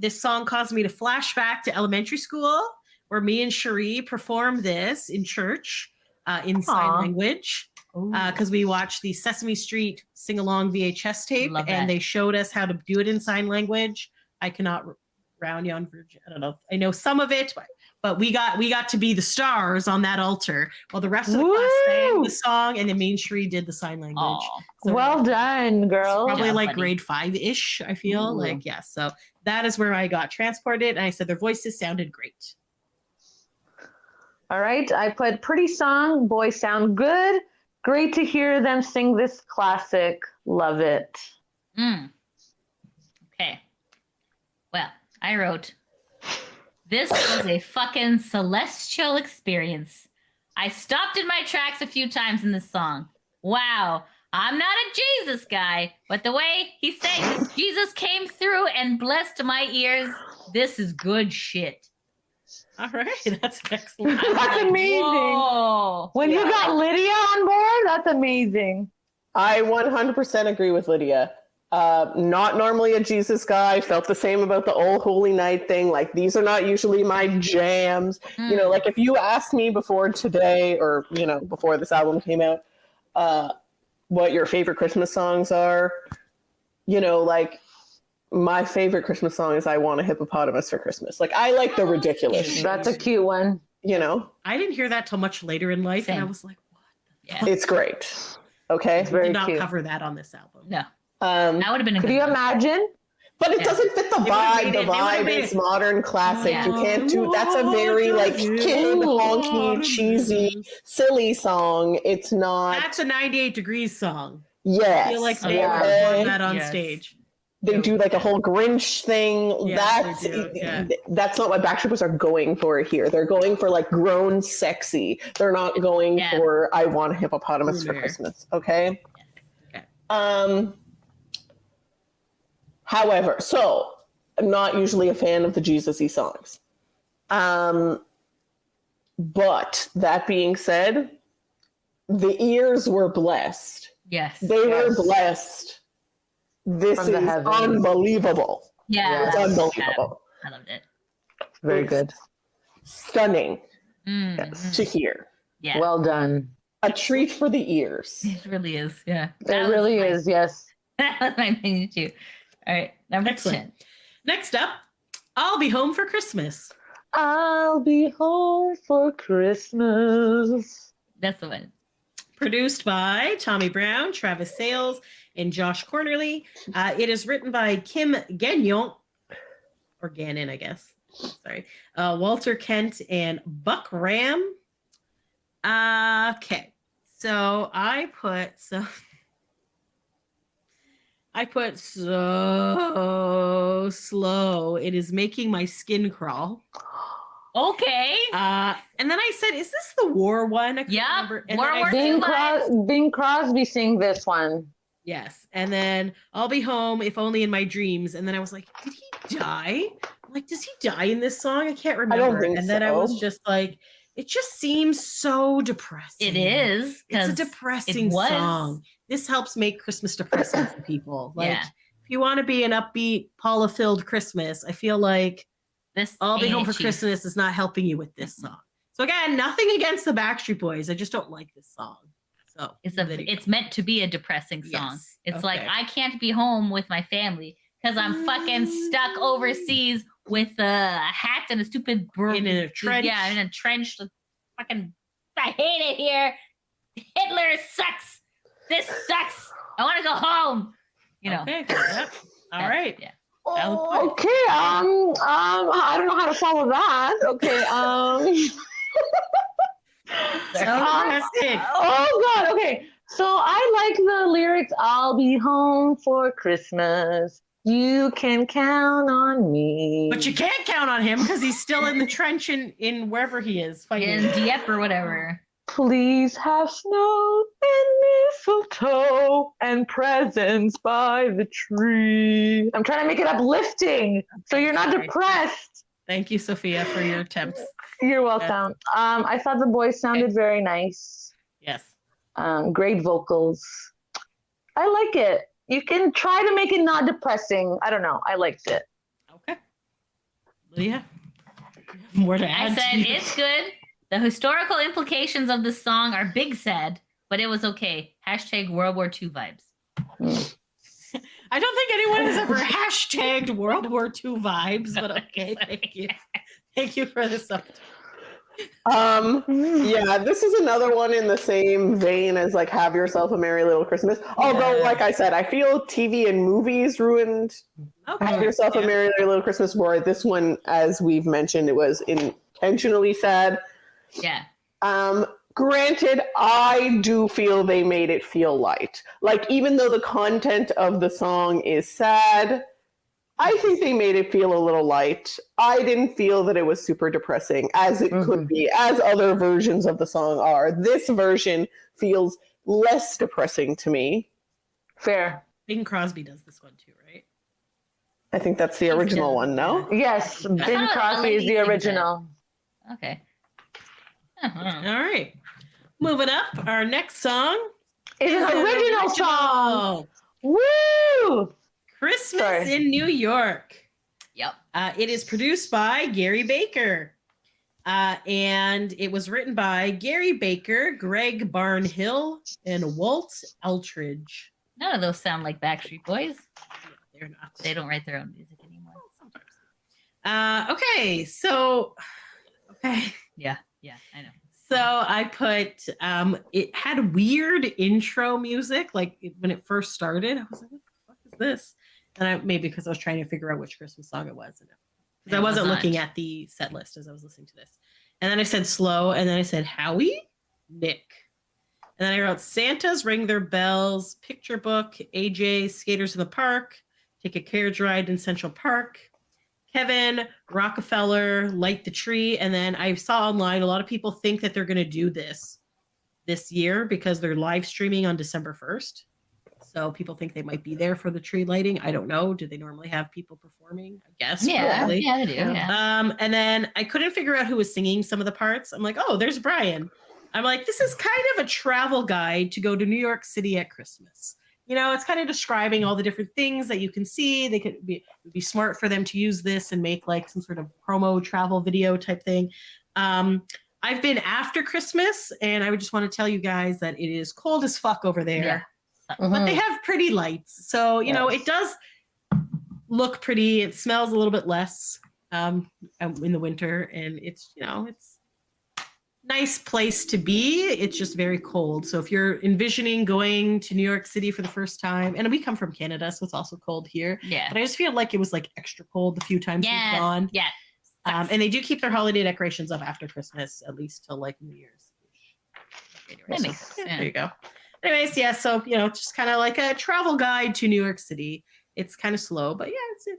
this song caused me to flash back to elementary school where me and Cherie performed this in church in sign language because we watched the Sesame Street sing-along VHS tape and they showed us how to do it in sign language. I cannot round you on Virgin. I don't know. I know some of it, but we got to be the stars on that altar while the rest of the class sang the song and then me and Cherie did the sign language. So well done, girl. Probably like grade 5-ish, I feel. Like, yes. So that is where I got transported. And I said their voices sounded great. All right. I put pretty song. Boys sound good. Great to hear them sing this classic. Love it. Okay. Well, I wrote, this was a fucking celestial experience. I stopped in my tracks a few times in this song. Wow. I'm not a Jesus guy, but the way he sang Jesus came through and blessed my ears. This is good shit. All right, that's excellent. That's amazing. Whoa. When you got Lydia on board, that's amazing. I 100% agree with Lydia. Not normally a Jesus guy. Felt the same about the Old Holy Night thing. Like, these are not usually my jams. Like if you asked me before today or, before this album came out, what your favorite Christmas songs are, like my favorite Christmas song is I Want a Hippopotamus for Christmas. Like, I like the ridiculous. That's a cute one. I didn't hear that till much later in life. And I was like, what the fuck? It's great. Okay. It's very did not cute. cover that on this album. No. That would have been a Could good you one. imagine? But it doesn't fit the vibe. The They would've vibe made is it- modern classic. Yeah. You can't do that's a very like kid, honky, cheesy, silly song. It's not. That's a 98 Degrees song. Yes. I feel like they Yeah. performed that on Yes. stage. They do like a whole Grinch thing. Yes, they do, yeah. That's not what Backstreet Boys are going for here. They're going for like grown sexy. They're not going Yeah. for I want a hippopotamus for Boomer. Christmas. Okay. Okay. However, so I'm not usually a fan of the Jesus-y songs. But that being said, the ears were blessed. Yes. They were Yes. blessed. This From the is heavens. unbelievable. Yeah. It's unbelievable. I loved it. Very It's good. Stunning Mm, to hear. yeah. Well done. A treat for the ears. It really is. Yeah. It That was really my- is. Yes. That was my opinion too. All right. Number Excellent. 10. Next up, I'll Be Home for Christmas. I'll be home for Christmas. That's the one. Produced by Tommy Brown, Travis Sales, and Josh Cornerly. It is written by Kim Gagnon, or Gannon, I guess. Sorry. Walter Kent and Buck Ram. Okay. So I put so slow. It is making my skin crawl. Okay. And then I said, is this the war one? I couldn't Yep, remember. And World then I War said- II. Bing Crosby sing this one. Yes. And then I'll be home if only in my dreams. And then I was like, did he die? I'm like, does he die in this song? I can't remember. think and then I was so. just like, it just seems so depressing. It is. It's a 'cause depressing it was. song. This helps make Christmas depressing for people. Like, Yeah. if you want to be an upbeat, Paula-filled Christmas, I feel like This I'll Be ain't Home it, for Chief. Christmas is not helping you with this song. So again, nothing against the Backstreet Boys. I just don't like this song. So there you go. It's meant to be a depressing song. Yes, It's like okay. I can't be home with my family because I'm fucking stuck overseas with a hat and a stupid In a trench. Yeah, in a trench. Fucking, I hate it here. Hitler sucks. This sucks. I want to go home. You know. Okay. Yep. All right. Yeah. Valid point. Okay. I don't know how to follow that. Okay. Fantastic. Oh God. Okay. So I like the lyrics. I'll be home for Christmas. You can count on me. But you can't count on him because he's still in the trench in wherever he is fighting. In Dieppe or whatever. Please have snow and mistletoe and presents by the tree. I'm trying to make it uplifting so you're not Sorry. depressed. Thank you, Sophia, for your attempts. You're welcome. I thought the boys sounded very nice. Yes. Great vocals. I like it. You can try to make it not depressing. I don't know. I liked it. Okay. Lydia, more to add. I to said you? it's good. The historical implications of this song are big sad, but it was okay. Hashtag World War II vibes. I don't think anyone has ever hashtagged World War II vibes, but okay, thank you. Thank you for this up. Yeah, this is another one in the same vein as like Have Yourself a Merry Little Christmas. Although, like I said, I feel TV and movies ruined Have Yourself a Merry Little Christmas more. This one, as we've mentioned, it was intentionally sad. Yeah. Granted, I do feel they made it feel light. Like, even though the content of the song is sad, I think they made it feel a little light. I didn't feel that it was super depressing, as it could be, as other versions of the song are. This version feels less depressing to me. Fair. Bing Crosby does this one too, right? I think that's the original one, no? Yes, Bing thought Crosby is Lady the sings it. original. Okay. All right. Moving up, our next song It's is an original song. Woo! Christmas Sorry. in New York. Yep. It is produced by Gary Baker. And it was written by Gary Baker, Greg Barnhill, and Walt Eltridge. None of those sound like Backstreet Boys. They're not. They don't write their own music anymore. Okay, so Yeah, I know. So I put it had weird intro music, like when it first started. I was like, what the fuck is this? And maybe because I was trying to figure out which Christmas song it was. Because I It wasn't was looking not. at the set list as I was listening to this. And then I said slow, and then I said Howie, Nick. And then I wrote Santa's Ring Their Bells, Picture Book, AJ, Skaters in the Park, Take a Carriage Ride in Central Park, Kevin, Rockefeller, Light the Tree. And then I saw online a lot of people think that they're going to do this year because they're live streaming on December 1st. So people think they might be there for the tree lighting. I don't know. Do they normally have people performing? I guess. Yeah, Probably. yeah, they do. Yeah. And then I couldn't figure out who was singing some of the parts. I'm like, oh, there's Brian. I'm like, this is kind of a travel guide to go to New York City at Christmas. You know, it's kind of describing all the different things that you can see. They could be, it would be smart for them to use this and make like some sort of promo travel video type thing. I've been after Christmas, and I would just want to tell you guys that it is cold as fuck over there. Yeah. But they have pretty lights. So, you know, it does look pretty. It smells a little bit less in the winter, and it's, you know, it's nice place to be. It's just very cold. So if you're envisioning going to New York City for the first time, and we come from Canada, so it's also cold here. Yeah. But I just feel like it was like extra cold the few times we've gone. Yeah. And they do keep their holiday decorations up after Christmas, at least till like New Year's. That makes sense. There you go. Anyways, yeah, so, you know, just kind of like a travel guide to New York City. It's kind of slow, but yeah, it is.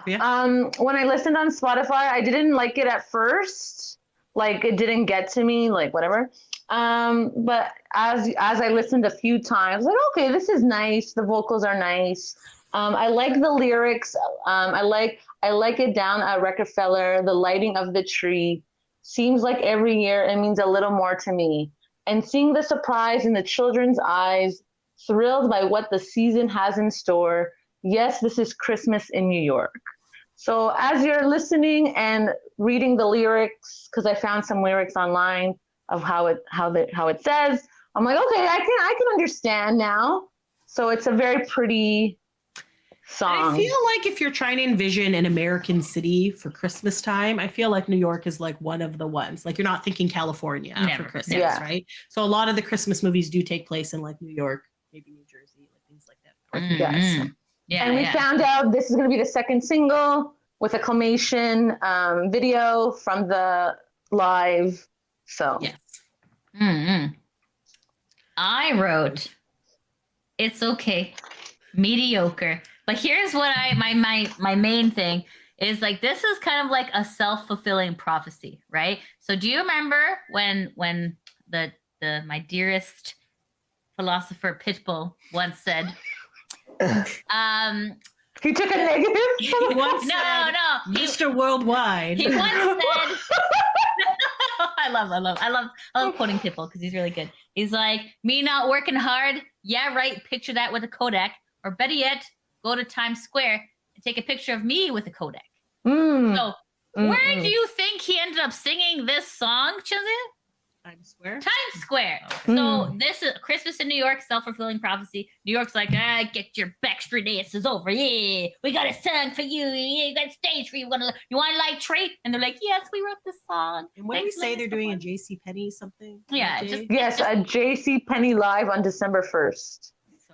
Yeah. When I listened on Spotify, I didn't like it at first. Like, it didn't get to me, like, whatever. But as I listened a few times, like, okay, this is nice. The vocals are nice. I like the lyrics. I like it down at Rockefeller. The lighting of the tree seems like every year it means a little more to me. And seeing the surprise in the children's eyes, thrilled by what the season has in store. Yes, this is Christmas in New York. So as you're listening and reading the lyrics, because I found some lyrics online of how it says, I'm like, okay, I can understand now. So it's a very pretty song. I feel like if you're trying to envision an American city for Christmas time, I feel like New York is like one of the ones. Like, you're not thinking California for Christmas, right? So a lot of the Christmas movies do take place in like New York, maybe New Jersey, like things like that. Yes. Yeah. And we found out this is going to be the second single with a claymation video from the live. So yes. I wrote, it's okay, mediocre. But here's what my main thing is, like, this is kind of like a self-fulfilling prophecy, right? So do you remember when the my dearest philosopher Pitbull once said, he took a negative? He once said, Mr. Worldwide. He once said, I love quoting Pitbull because he's really good. He's like, me not working hard? Yeah, right. Picture that with a Kodak. Or better yet, go to Times Square and take a picture of me with a Kodak. So where do you think he ended up singing this song, Chizzy? Times Square. Times Square. So this is Christmas in New York, self-fulfilling prophecy. New York's like, get your Backstreet asses over. Yeah, we got a song for you. Yeah, we got a stage for you. You want to light tree? And they're like, yes, we wrote this song. And what do we say they're doing a JCPenney something? Yeah. Yes, a JCPenney live on December 1st.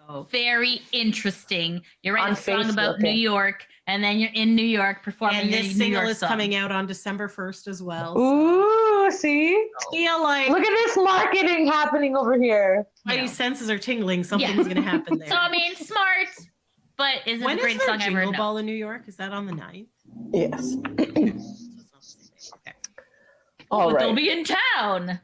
So very interesting. You're writing On a song Facebook, about New York, and then you're in New York performing. And this your New single York is song. coming out on December 1st as well. Ooh, see? I feel like Look at this marketing happening over here. my senses are tingling. Something's going to happen there. So I mean, smart, but is it When the is greatest there song ever? Jingle No. Ball in New York? Is that on the 9th? Yes. So it's not the same day. Okay. All But they'll right. be in town.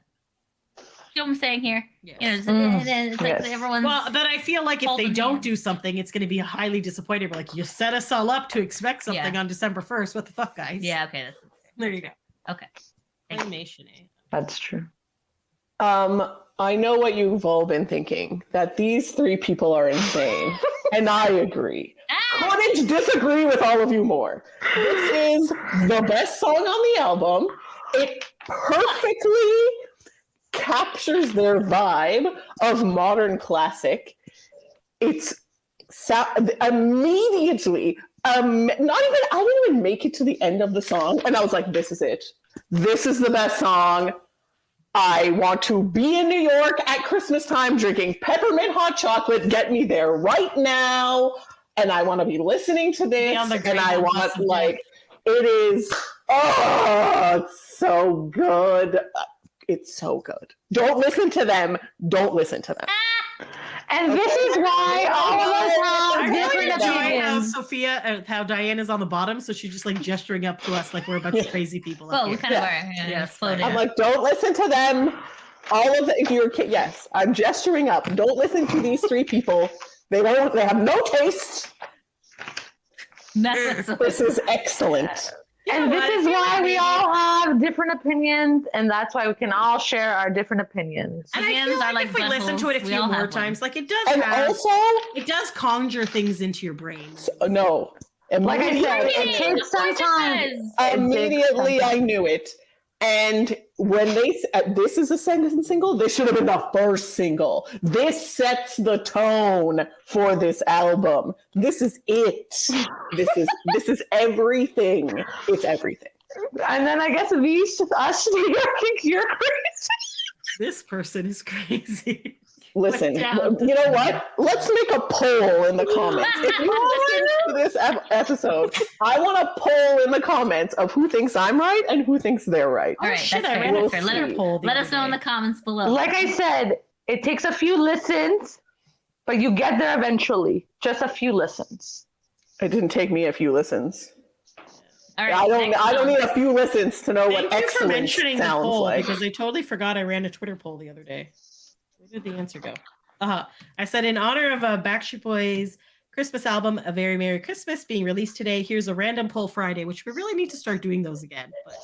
You know what I'm saying here? Yes. You know, it's like Yes. everyone's. Well, but I feel like if they holding don't hands. do something, it's going to be highly disappointing. We're like, you set us all up to expect something on December 1st. What the fuck, guys? Yeah. Okay. There you go. Okay. Claymation, eh? That's true. I know what you've all been thinking, that these three people are insane. And I agree. Couldn't disagree with all of you more. This is the best song on the album. It perfectly captures their vibe of modern classic. It's immediately, I didn't even make it to the end of the song, and I was like, this is it. This is the best song. I want to be in New York at Christmas time drinking peppermint hot chocolate. Get me there right now. And I want to be listening to this. And I want, like, it is, it's so good. It's so good. Don't listen to them. Don't listen to them. And this is why all of us have different opinions. How Diane is on the bottom, so she's just like gesturing up to us like we're a bunch of crazy people. Well, we kind of are. Yes, I'm like, don't listen to them. All of the, yes, I'm gesturing up. Don't listen to these three people. They have no taste. This is excellent. And this is why we all have different opinions, and that's why we can all share our different opinions. And I feel like if we listen to it a few more times, like it does it does conjure things into your brain. No. Like I said, it takes some time. Immediately I knew it. And when this is a second single, this should have been the first single. This sets the tone for this album. This is it. This is everything. It's everything. And then I guess us here think you're crazy. This person is crazy. Listen, you know what? Let's make a poll in the comments. If you listen to this episode, I want a poll in the comments of who thinks I'm right and who thinks they're right. All right, that's fair. Let us know in the comments below. Like I said, it takes a few listens, but you get there eventually. Just a few listens. It didn't take me a few listens. All right, I don't need a few listens to know what excellent sounds like. Because I totally forgot I ran a Twitter poll the other day. Where did the answer go? I said, in honor of Backstreet Boys Christmas album, A Very Merry Christmas, being released today, here's a random poll Friday, which we really need to start doing those again. But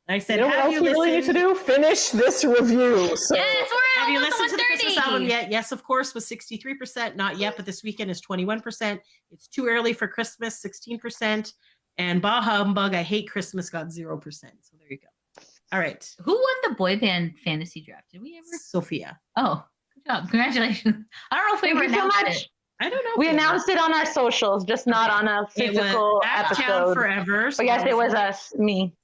I said, you know what else we really need to do? Finish this review. So. Yes, have you listened to the Christmas album yet? Yes, of course, with 63%. Not yet, but this weekend is 21%. It's Too Early for Christmas, 16%. And Bah Humbug, I Hate Christmas got 0%. So there you go. All right. Who won the boy band fantasy draft? Did we ever? Sophia. Oh, good job. Congratulations. I don't know if we ever announced it. I don't know. We announced it on our socials, just not on a physical episode. Forever. But yes, it was us, me.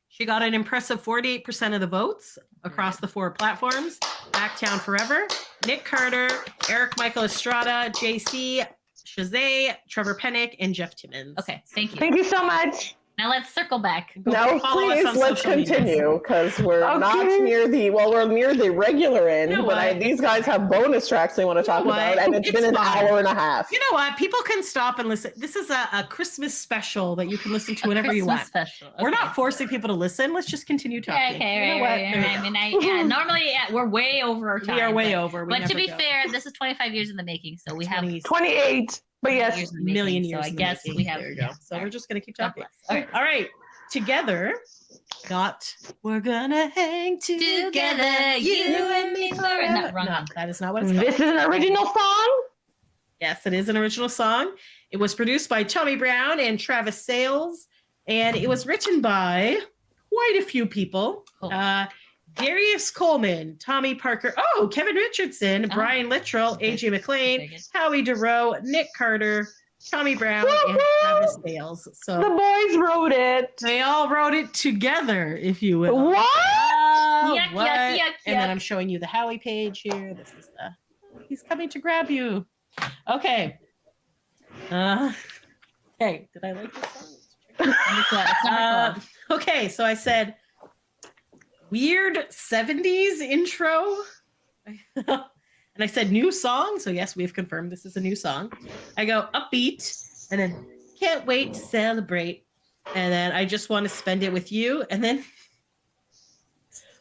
She got an impressive 48% of the votes across the 4 platforms. Backtown Forever, Nick Carter, Eric Michael Estrada, JC, Shazay, Trevor Pennick, and Jeff Timmons. Okay, thank you. Thank you so much. Now let's circle back. Now, please, let's continue because we're not near we're near the regular end, but these guys have bonus tracks they want to talk about, and it's been an hour and a half. You know what? People can stop and listen. This is a Christmas special that you can listen to whenever you want. Special. Okay. We're not forcing people to listen. Let's just continue talking. Okay, right. I mean, normally we're way over our time. We are way over. But to be fair, this is 25 years in the making, so we have 28. But yes, million years. So I guess we have. There you go. So we're just gonna keep talking. All right. Together, we're gonna hang together, you and me forever. No, that is not what it's called. This is an original song? Yes, it is an original song. It was produced by Tommy Brown and Travis Sales, and it was written by quite a few people. Cool. Darius Coleman, Tommy Parker, Kevin Richardson, Brian Littrell, AJ McLean, Howie DeRoe, Nick Carter, Tommy Brown, and Travis Sales. So the boys wrote it. They all wrote it together, if you will. What? Yuck. And then I'm showing you the Howie page here. This is he's coming to grab you. Okay. Hey, did I like this song? Okay, so I said weird 70s intro. And I said new song. So yes, we've confirmed this is a new song. I go upbeat and then can't wait to celebrate. And then I just want to spend it with you. And then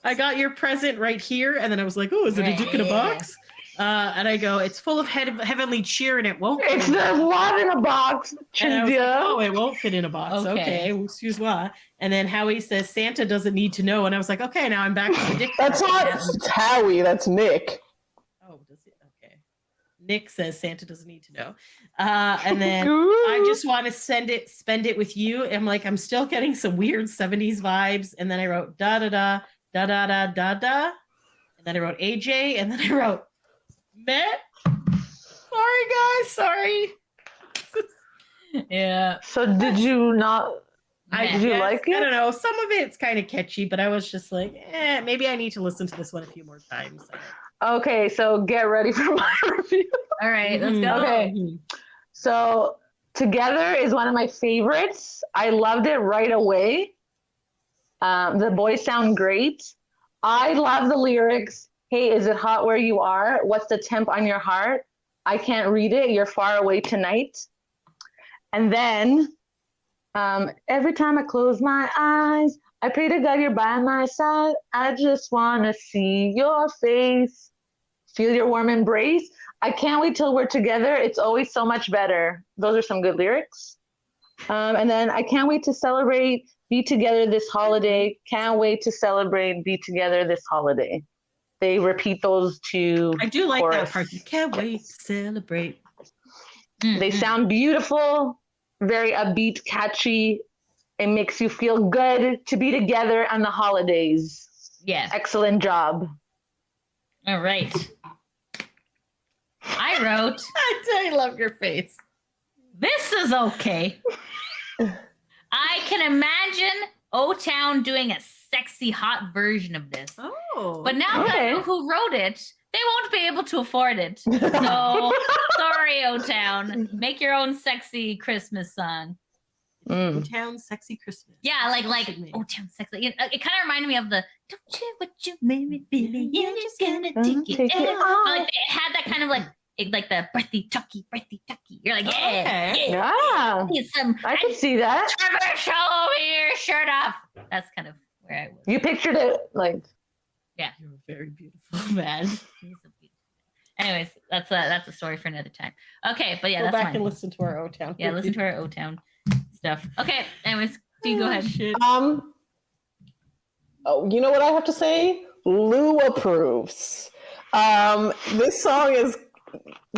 I got your present right here. And then I was like, oh, is it a dick in a box? And I go, it's full of heavenly cheer and it won't. It's there's love in a box. And it won't fit in a box. Okay. Excuse me. And then Howie says Santa doesn't need to know. And I was like, okay, now I'm back to the dick. That's not Howie. That's Nick. Oh, does it? Okay. Nick says Santa doesn't need to know. And then I just want to spend it with you. I'm like, I'm still getting some weird 70s vibes. And then I wrote da da da da da da da da. And then I wrote AJ. And then I wrote Matt. Sorry, guys. Sorry. Yeah. So did you not? Did you like it? I don't know. Some of it's kind of catchy, but I was just like, maybe I need to listen to this one a few more times. Okay, so get ready for my review. All right, let's go. Okay, so Together is one of my favorites. I loved it right away. The boys sound great. I love the lyrics. Hey, is it hot where you are? What's the temp on your heart? I can't read it. You're far away tonight. And then every time I close my eyes, I pray to God you're by my side. I just want to see your face, feel your warm embrace. I can't wait till we're together. It's always so much better. Those are some good lyrics. And then I can't wait to celebrate, be together this holiday. Can't wait to celebrate, be together this holiday. They repeat those two. I do like chorus. that part. Can't wait to celebrate. They sound beautiful, very upbeat, catchy. It makes you feel good to be together on the holidays. Yeah. Excellent job. All right. I wrote, I love your face. This is okay. I can imagine O-Town doing a sexy, hot version of this. Oh. But now that I know who wrote it, they won't be able to afford it. So, sorry, O-Town. Make your own sexy Christmas song. O-Town Sexy Christmas. Yeah, like O-Town Sexy. It kind of reminded me of the "Don't you what you made me feel? You're just gonna take it out." Like it had that kind of like the breathy tucky. You're like, yeah. I could see that. Trevor, show over here, shirt off. That's kind of where I was. You pictured it like. Yeah. You're a very beautiful man. Anyways, that's a story for another time. Okay, but yeah, Go that's back mine. and listen to our O-Town. Yeah, listen to our O-Town stuff. Okay, anyways, you go ahead. Shit. You know what I have to say? Lou approves. This song is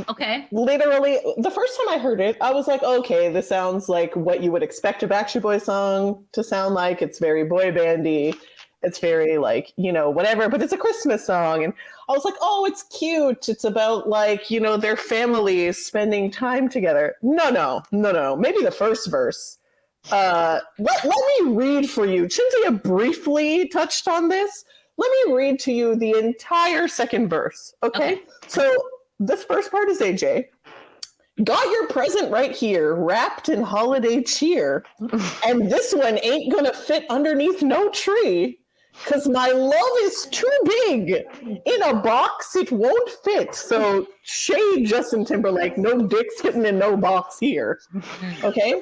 okay. Literally, the first time I heard it, I was like, okay, this sounds like what you would expect a Backstreet Boys song to sound like. It's very boy bandy. It's very like, whatever, but it's a Christmas song. And I was like, oh, it's cute. It's about like, their families spending time together. No. Maybe the first verse. Let me read for you. Cynthia briefly touched on this. Let me read to you the entire second verse. Okay. So this first part is AJ. Got your present right here, wrapped in holiday cheer. And this one ain't gonna fit underneath no tree. Because my love is too big. In a box, it won't fit. So, shade Justin Timberlake, no dicks fitting in no box here. Okay?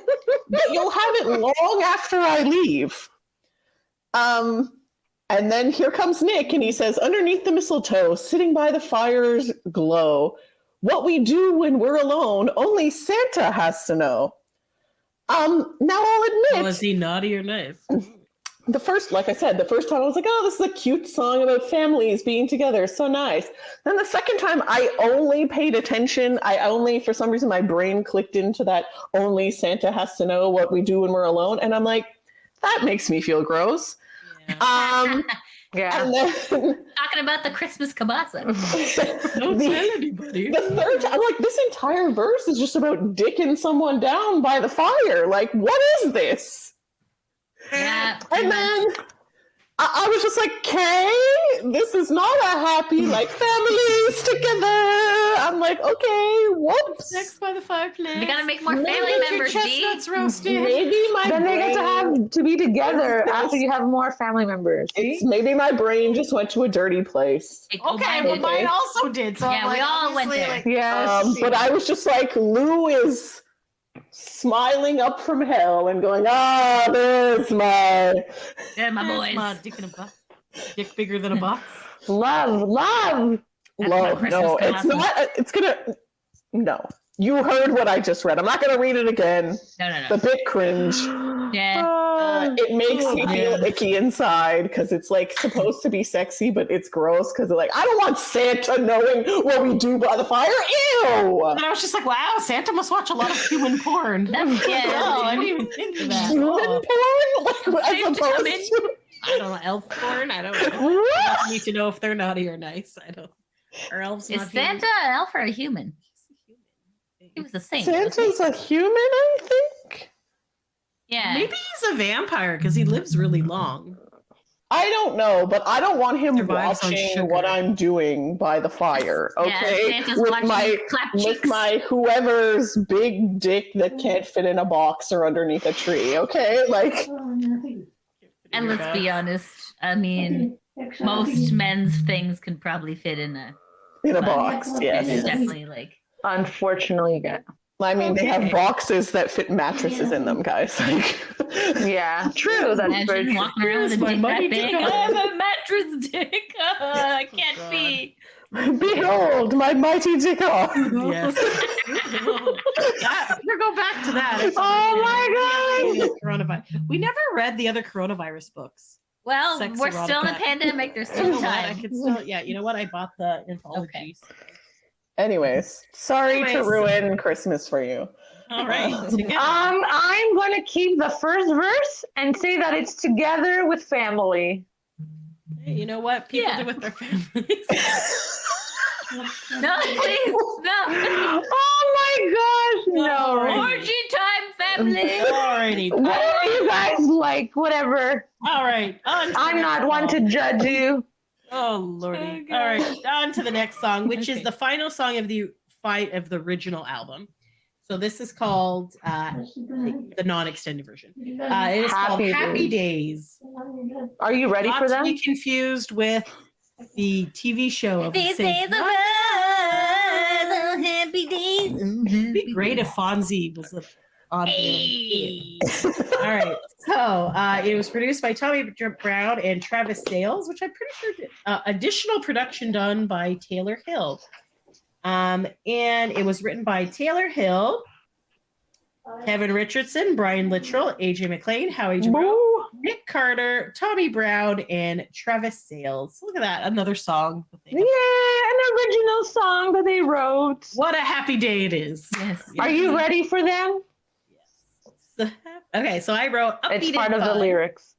But you'll have it long after I leave. And then here comes Nick, and he says, underneath the mistletoe, sitting by the fire's glow, what we do when we're alone, only Santa has to know. Now I'll admit... Was he naughty or nice? Like I said, the first time I was like, oh, this is a cute song about families being together. So nice. Then the second time I only paid attention. For some reason, my brain clicked into that only Santa has to know what we do when we're alone. And I'm like, that makes me feel gross. Yeah. And then talking about the Christmas kielbasa. Don't tell anybody. The third time, I'm like, this entire verse is just about dicking someone down by the fire. Like, what is this? Yeah. And then I was just like, okay, this is not a happy, families together. I'm like, okay, whoops. Sex by the fireplace. We gotta make more family members, chestnuts roasted. Maybe Then they get to have to be together after you have more family members. Maybe my brain just went to a dirty place. Okay, but mine also did. So yeah, we all went there. But I was just like, Lou is smiling up from hell and going, there's my boys. My dick in a box. Dick bigger than a box. Love. No, it's not. It's gonna. No, you heard what I just read. I'm not gonna read it again. No. It's a bit cringe. Yeah. It makes me feel icky inside because it's supposed to be sexy, but it's gross because I don't want Santa knowing what we do by the fire. Ew. And I was just like, wow, Santa must watch a lot of human porn. Yeah. I didn't even think of that. Human porn? As opposed to... I don't know, elf porn? I don't know. I don't need to know if they're naughty or nice. I don't. Or elves Is not Santa an elf or a human? He was the same. Santa's a human, I think. Yeah. Maybe he's a vampire because he lives really long. I don't know, but I don't want him Survives on watching sugar. what I'm doing by the fire. Yeah, Okay, Santa's with watching my you clap with cheeks. my whoever's big dick that can't fit in a box or underneath a tree. Okay, like And let's be honest. I mean, most men's things can probably fit in a box. It's Yes, definitely like. Unfortunately, yeah. I mean they have Okay. boxes that fit mattresses in them, guys. Like, Yeah, true. That's very Imagine true. walking around with a Here's my dick money that big. dick. I have a mattress dick. I can't God. be. behold my mighty dick off. Yes. We'll go back to that. It's Oh my God. Coronavirus. We never read the other coronavirus books. Well, Sex we're still in a erotica. pandemic. There's You still know what? I time. could still, yeah. You know what? I bought the anthologies. Anyways, sorry to Anyways. ruin Christmas for you. All right. I'm gonna keep the first verse and say that it's together with family. Hey, you know what? People Yeah. do with their families. No, please, no. Oh my gosh, no. Orgy time, family. Alrighty. What do you guys like? Whatever. All right. On to the I'm next not one to song. judge you. Oh lordy. Oh, God. All right. On to the next song, which Okay. is the final song of the original album. So this is called the non-extended version. It is called Happy Happy Days. Are you ready Not for to them? be confused with the TV show of the These same. days of us, oh, happy days. It'd be great if Fonzie was on Hey. All right. So it was produced by Tommy Brown and Travis Sales, which I'm pretty sure did additional production done by Taylor Hill. And it was written by Taylor Hill, Kevin Richardson, Brian Littrell, AJ McLean, Howie Giroux, Boo. Nick Carter, Tommy Brown, and Travis Sales. Look at that. Another song. that they- Yeah, an original song that they wrote. What a happy day it is. Yes. Are you ready for them? Okay, so I wrote upbeat It's part and of the fun. lyrics.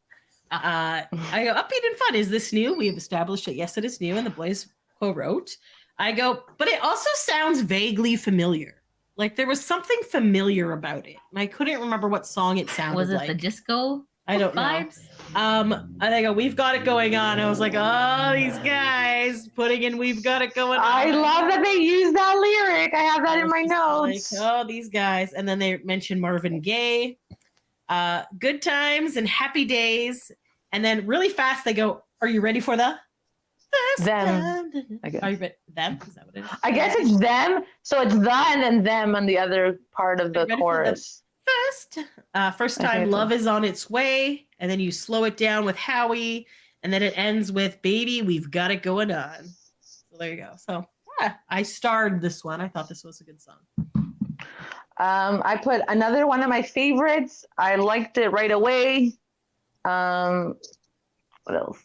I go, upbeat and fun. Is this new? We have established that yes, it is new, and the boys co-wrote. I go, but it also sounds vaguely familiar. Like there was something familiar about it, and I couldn't remember what song it sounded Was it like. the disco I don't know. vibes? And I go, we've got it going on. I was like, oh, these guys putting in, we've got it going on. I love that they use that lyric. I have that I in was my just notes. Like, oh, these guys. And then they mentioned Marvin Gaye, Good Times and Happy Days. And then really fast, they go, are you ready for the? Them, I guess. Are you ready? Them? Is that what it is? I guess it's them. So it's the and then them on the other part of the Ready for the- chorus. First Okay, time, cool. love is on its way. And then you slow it down with Howie. And then it ends with, baby, we've got it going on. So there you go. So yeah, I starred this one. I thought this was a good song. I put another one of my favorites. I liked it right away. What else?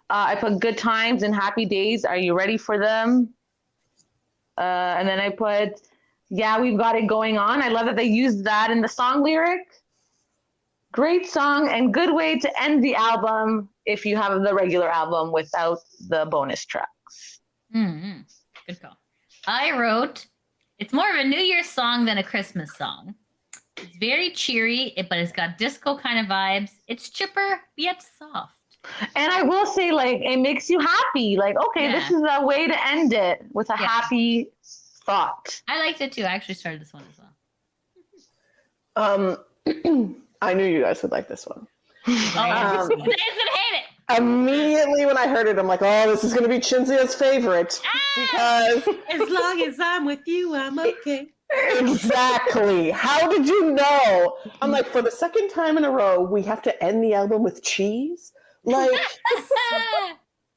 I put Good Times and Happy Days. Are you ready for them? And then I put, yeah, we've got it going on. I love that they used that in the song lyric. Great song and good way to end the album if you have the regular album without the bonus tracks. Mm-hmm. Good call. I wrote, it's more of a New Year's song than a Christmas song. It's very cheery, but it's got disco kind of vibes. It's chipper yet soft. And I will say, like, it makes you happy. Like, okay, this is a way to end it with a happy thought. I liked it too. I actually started this one as well. I knew you guys would like this one. It's gonna hate it. Immediately when I heard it, I'm like, oh, this is going to be Chinzia's favorite. Because As long as I'm with you, I'm okay. exactly. How did you know? I'm like, for the second time in a row, we have to end the album with cheese? Like,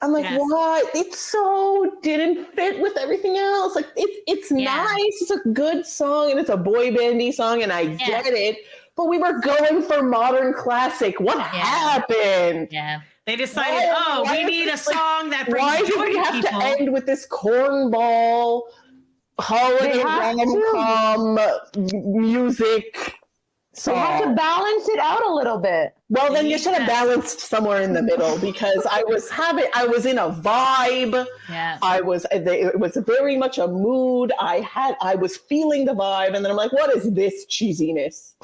I'm like, Yes. why? It so didn't fit with everything else. Like, it's nice. It's a good song, and it's a boy bandy song, and I get it. But we were going for modern classic. What happened? Yeah. They decided, we need a song that brings Why do joy we to have people. to end with this cornball holiday They have rom-com music So you have to song? balance it out a little bit. Well, then you should have balanced somewhere in the middle because I was in a vibe. Yeah. It was very much a mood. I was feeling the vibe, and then I'm like, what is this cheesiness?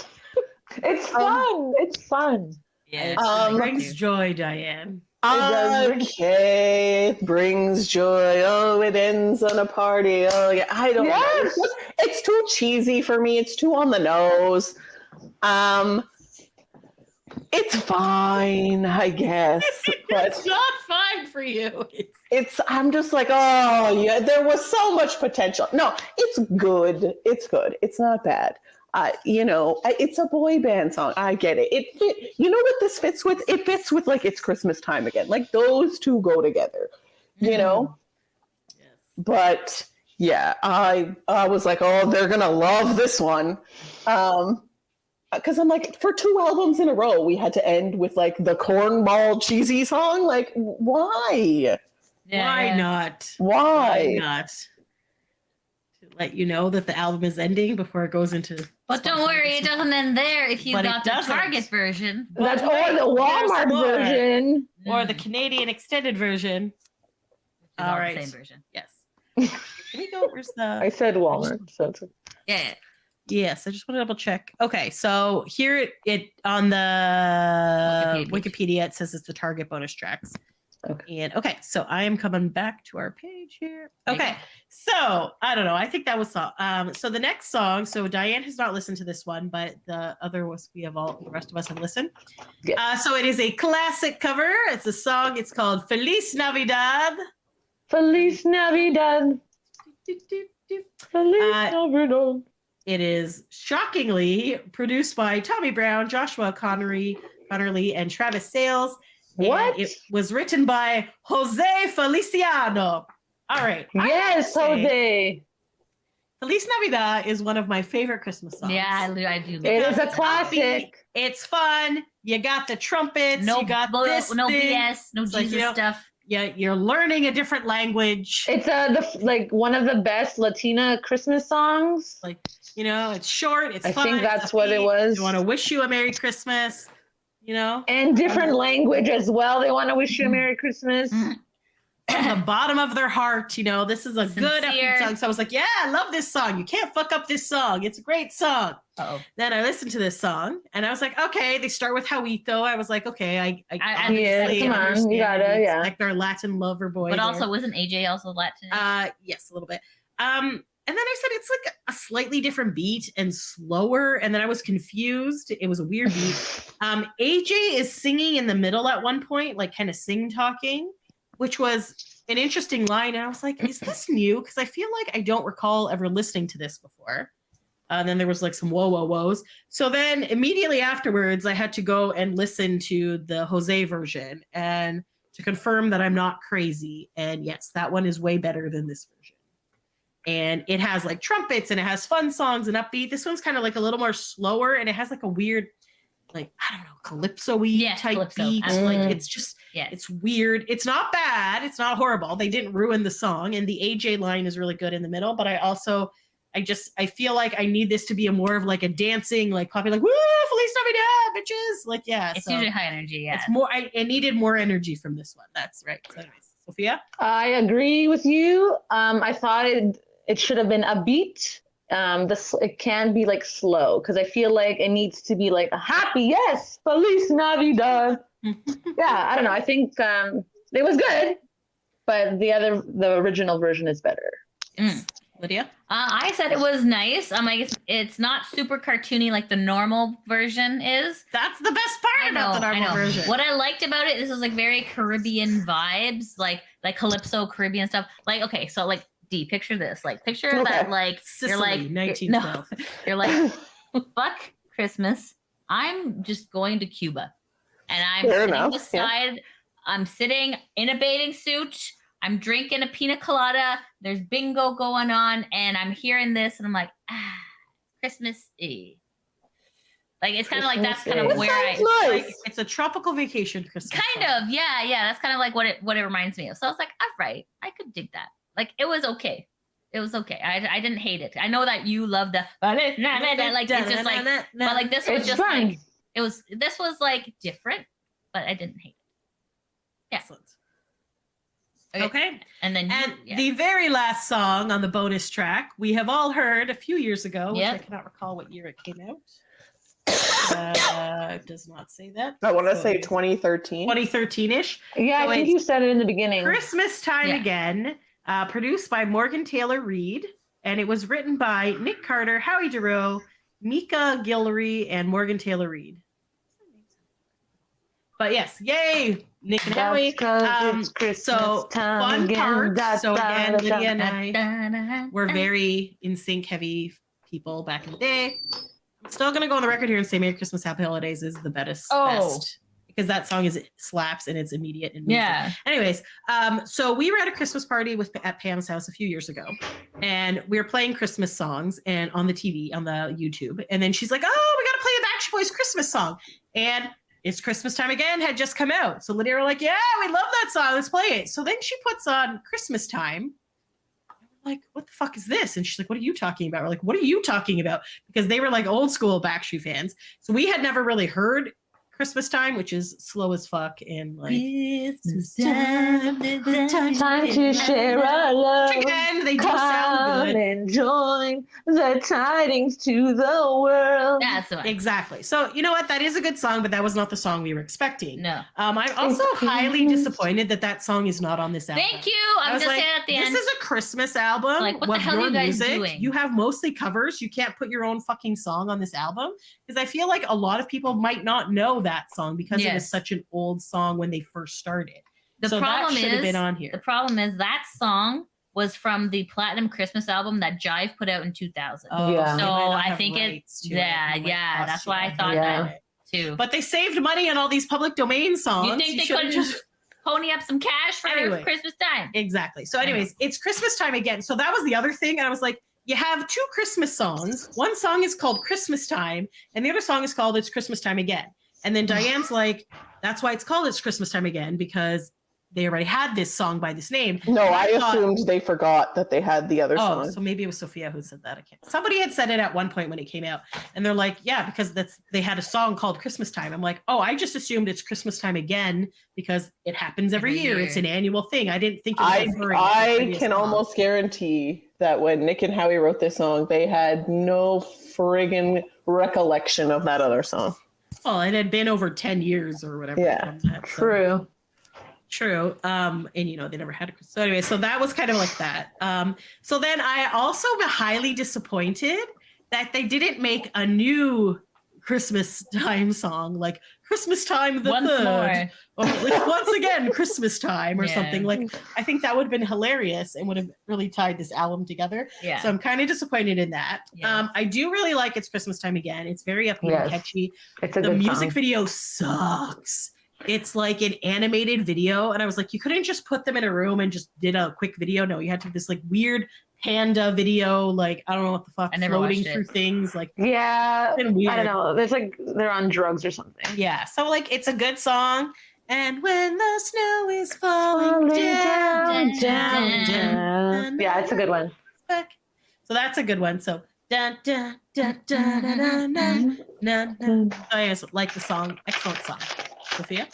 It's fun. It's fun. Yeah, Um, it brings joy, Diane. Okay, it brings joy. Oh, it ends on a party. Oh, yeah. I don't Yes. know. It's too cheesy for me. It's too on the nose. It's fine, I guess. But It's not fine for you. I'm just like, oh yeah, there was so much potential. No, it's good. It's good. It's not bad. It's a boy band song. I get it. You know what this fits with? It fits with like it's Christmas time again. Like those two go together, you know? Yes. But yeah, I was like, oh, they're going to love this one. Because I'm like, for 2 albums in a row, we had to end with like the cornball cheesy song. Like, why? Why not? Why not? To let you know that the album is ending before it goes into. But don't worry, it doesn't end there if you But it got the doesn't. Target version. That's or the Walmart There's more. version. Or the Canadian extended version. All All right. right. Same version. Yes. Can we go? Where's the? I said Walmart. So it's Yeah. Yes, I just want to double check. Okay, so here it on the Wikipedia it says it's the Target bonus tracks. Okay. And so I am coming back to our page here. Okay, so I don't know. I think that was so the next song. So Diane has not listened to this one, but the rest of us have listened. Yeah. So it is a classic cover. It's a song. It's called Feliz Navidad. Feliz Navidad. Feliz Navidad. It is shockingly produced by Tommy Brown, Joshua Connerly, and Travis Sales. What? And it was written by Jose Feliciano. All right. Yes, Jose. Feliz Navidad is one of my favorite Christmas songs. Yeah, I do. It is a classic. It's fun. You got the trumpets. No, you got no this thing. BS, no It's Jesus like, stuff. Yeah, you're learning a different language. It's one of the best Latina Christmas songs. Like, it's short. It's I fun. think that's it's what it upbeat. was. They want to wish you a Merry Christmas. And different language as well. They want to wish you a Merry Christmas. From the bottom of their heart, this is a good Sincere. upbeat song. So I was like, yeah, I love this song. You can't fuck up this song. It's a great song. Uh-oh. Then I listened to this song and I was like, okay, they start with Jawito. I was like, okay, I Yeah, obviously come on, understand you gotta, and yeah. expect our Latin lover boy. But there. also, wasn't AJ also Latin? Yes, a little bit. And then I said it's like a slightly different beat and slower. And then I was confused. It was a weird beat. AJ is singing in the middle at one point, like kind of sing talking, which was an interesting line. And I was like, is this new? Because I feel like I don't recall ever listening to this before. And then there was like some whoa, whoa, whoas. So then immediately afterwards, I had to go and listen to the Jose version and to confirm that I'm not crazy. And yes, that one is way better than this version. And it has like trumpets and it has fun songs and upbeat. This one's kind of like a little more slower and it has like a weird, like, I don't know, calypso-y type calypso, beat. absolutely. Like it's just, it's weird. It's not bad. It's not horrible. They didn't ruin the song. And the AJ line is really good in the middle. But I feel like I need this to be a more of like a dancing, like poppy, like, woo, Feliz Navidad, bitches. Like, yeah. It's usually high energy, yeah. It's more, I needed more energy from this one. That's right. So anyways, Sophia? I agree with you. I thought it should have been a beat. It can be like slow because I feel like it needs to be like a happy, yes, Feliz Navidad. Yeah, I don't know. I think it was good, but the original version is better. Lydia? I said it was nice. Like it's not super cartoony like the normal version is. That's the best part about the normal version. What I liked about it, this was like very Caribbean vibes, like calypso Caribbean stuff. Like, okay, so like D, picture this. Like picture that like Sicily, you're like 1912. you're like fuck Christmas. I'm just going to Cuba. And I'm sitting beside, I'm sitting in a bathing suit. I'm drinking a pina colada. There's bingo going on, and I'm hearing this, and I'm like, Christmas Eve. Like it's kind of like that's kind of where it's a tropical vacation Christmas. Kind of, yeah. That's kind of like what it reminds me of. So I was like, all right, I could dig that. Like it was okay. It was okay. I didn't hate it. I know that you love the like it's just like, but like this was just fun. Like it was. This was like different, but I didn't hate it. Yeah. Excellent. Okay. And then the very last song on the bonus track we have all heard a few years ago, which I cannot recall what year it came out. Does not say that. I want to So say it's 2013. 2013-ish. Yeah, So I think it's you said it in the beginning. Christmas Time Yeah. Again, produced by Morgan Taylor Reid, and it was written by Nick Carter, Howie Duro, Mika Guillory, and Morgan Taylor Reid. But yes, yay, Nick and Howie. That's 'cause it's Christmas So time fun again. part. So again, Lydia and I Da-da-da-da. were very in sync heavy people back in the day. I'm still gonna go on the record here and say Merry Christmas, Happy Holidays is the best. Because that song slaps and it's immediate and moving. Yeah. Anyways, so we were at a Christmas party at Pam's house a few years ago, and we were playing Christmas songs and on the TV, on the YouTube, and then she's like, "Oh, we gotta play a Backstreet Boys Christmas song," and It's Christmas Time Again had just come out. So Lydia were like, "Yeah, we love that song. Let's play it." So then she puts on Christmas Time. We're like, "What the fuck is this?" And she's like, "What are you talking about?" We're like, "What are you talking about?" Because they were like old school Backstreet fans. So we had never really heard Christmas Time, which is slow as fuck and like Christmas time, Time to share our love. again, they do sound Come good. and join the tidings to the world. That's the one. Exactly. So you know what? That is a good song, but that was not the song we were expecting. No. I'm also highly disappointed that song is not on this album. Thank you. I I'm was just like, saying at the end. this is a Christmas album. Like, what the of hell are your you guys music. doing? You have mostly covers. You can't put your own fucking song on this album because I feel like a lot of people might not know that song because it was Yes. such an old song when they first started. The So problem that should have is been on here. the problem is that song was from the Platinum Christmas album that Jive put out in 2000. Oh, Yeah. they So might not I have think rights to yeah, it, like, yeah, cost that's you. why I thought Yeah. that too. But they saved money on all these public domain songs. You think they should've couldn't pony up some cash for Anyway. Christmas time? Exactly. So, anyways, it's Christmas Time Again. So that was the other thing. And I was like, you have two Christmas songs. One song is called Christmas Time, and the other song is called It's Christmas Time Again. And then Diane's like, that's why it's called It's Christmas Time Again, because they already had this song by this name. No, And I thought- assumed they forgot that they had the other Oh, song. so maybe it was Sophia who said that. Somebody had said it at one point when it came out, and they're like, "Yeah, because they had a song called Christmas Time." I'm like, "Oh, I just assumed it's Christmas Time Again because it happens every Every year. year. It's an annual thing. I didn't think it was I referring to the previous can song." almost guarantee that when Nick and Howie wrote this song, they had no friggin' recollection of that other song. Well, it had been over 10 years or whatever. Yeah, from that, so- True. True. And you know, they never had a Christmas. So anyway, so that was kind of like that. So then I also am highly disappointed that they didn't make a new Christmas Time song, like Christmas Time the Once Third. more. Or like once again, Christmas Time or Yeah. something. Like I think that would have been hilarious and would have really tied this album together. Yeah. So I'm kind of disappointed in that. Yeah. I do really like It's Christmas Time Again. It's very upbeat and Yes. catchy. It's a The good music song. video sucks. It's like an animated video, and I was like, you couldn't just put them in a room and just did a quick video. No, you had to have this like weird panda video, like I don't know what the fuck, I never floating watched it. through things. Like Yeah. it's been weird. I don't know. There's like they're on drugs or something. Yeah, so like it's a good song. And when the snow is falling down, down. Yeah, it's a good one. Back. So that's a good one. So dun dun dun dun dun dun dun dun dun. I just like the song. Excellent song. Sophia?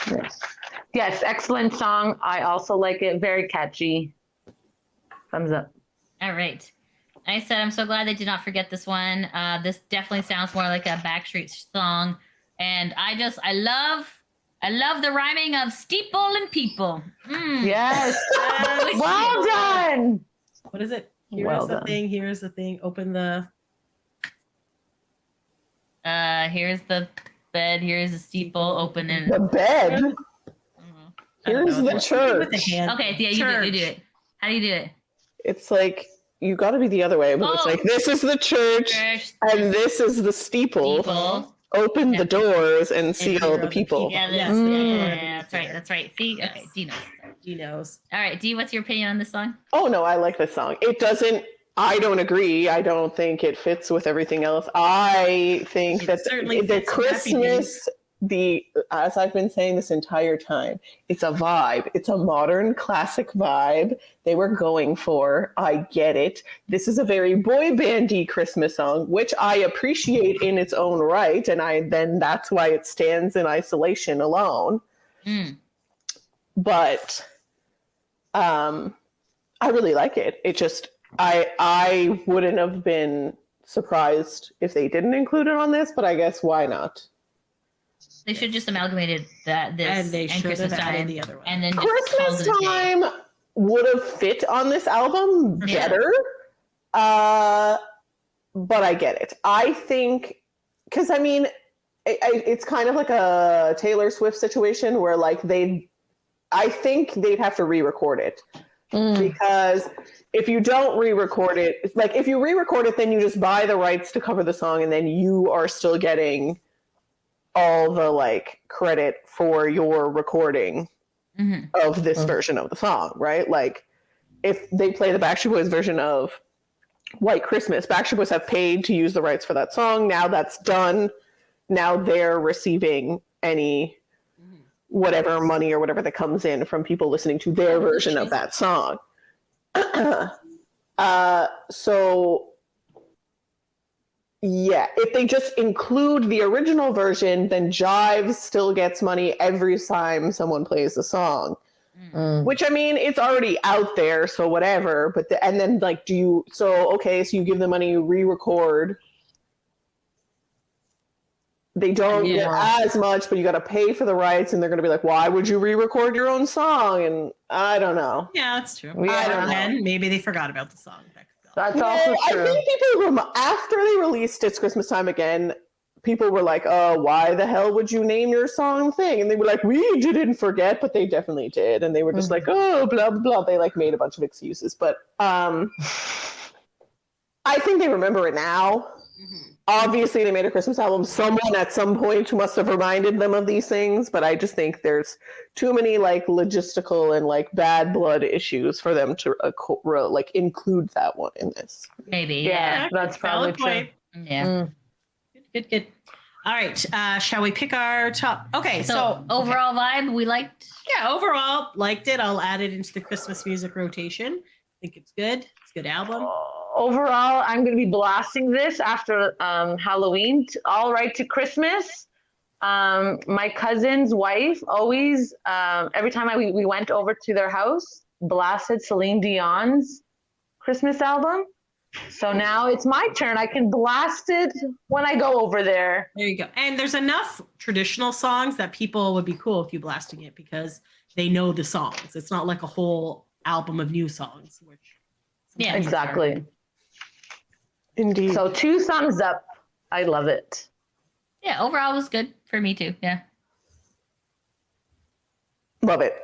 Yes, excellent song. I also like it. Very catchy. Thumbs up. All right. I said I'm so glad they did not forget this one. This definitely sounds more like a Backstreet song, and I love the rhyming of steeple and people. Yes. Yes. Well done. What is it? Here's Well the done. thing. Here's the thing. Open the. Here's the bed. Here's the steeple. Open and The bed. I don't Here's know. the There's something with church. the hand. okay. Yeah, you do it. How do you do it? It's like you got to be the other way, but it's Oh. like this is the church Church, and this is the steeple. steeple. Open Yeah. the doors and see all here the are the people. Yeah, Yes, that's, yeah, yeah, that's right. That's right. See, okay, Yes. D knows. He knows. All right, D, what's your opinion on this song? Oh no, I like this song. It doesn't. I don't agree. I don't think it fits with everything else. I think It that certainly the fits with Happy Christmas, as I've been saying this entire time, it's a vibe. It's a modern classic vibe they were going for. I get it. This is a very boy bandy Christmas song, which I appreciate in its own right, and then that's why it stands in isolation alone. Mm. But I really like it. It just I wouldn't have been surprised if they didn't include it on this, but I guess why not? They should just amalgamated that this And they should Christmas have added time, the other one. and then just called Christmas it a day. time would have fit on this album Yeah. better. But I get it. I think, because I mean, it's kind of like a Taylor Swift situation where like I think they'd have to re-record it. Because if you don't re-record it, like if you re-record it, then you just buy the rights to cover the song and then you are still getting all the like credit for your recording of this version of the song, right? Like if they play the Backstreet Boys version of White Christmas, Backstreet Boys have paid to use the rights for that song. Now that's done. Now they're receiving any whatever money or whatever that comes in from people listening to their version of that song. So yeah, if they just include the original version, then Jive still gets money every time someone plays the song. Which I mean, it's already out there, so whatever. But and then like, so you give the money, you re-record. They don't get as much, but you got to pay for the rights, and they're going to be like, "Why would you re-record your own song?" And I don't know. Yeah, that's true. I don't know. And maybe they forgot about the song. That's also true. I think people after they released "It's Christmas Time Again," people were like, "Oh, why the hell would you name your song thing?" And they were like, "We didn't forget," but they definitely did. And they were just like, "Oh, blah blah blah." They like made a bunch of excuses, but I think they remember it now. Obviously, they made a Christmas album. Someone at some point must have reminded them of these things, but I just think there's too many like logistical and like bad blood issues for them to like include that one in this. Maybe. Yeah, that's probably Valid true. point. Yeah. Good. All right. Shall we pick our top? Okay. So overall vibe, we liked. Yeah, overall liked it. I'll add it into the Christmas music rotation. I think it's good. It's a good album. Overall, I'm going to be blasting this after Halloween. All Right to Christmas. My cousin's wife always, every time we went over to their house, blasted Celine Dion's Christmas album. So now it's my turn. I can blast it when I go over there. There you go. And there's enough traditional songs that people would be cool if you blasting it because they know the songs. It's not like a whole album of new songs. Which Exactly. Indeed. So 2 thumbs up. I love it. Yeah, overall it was good for me too. Yeah. Love it.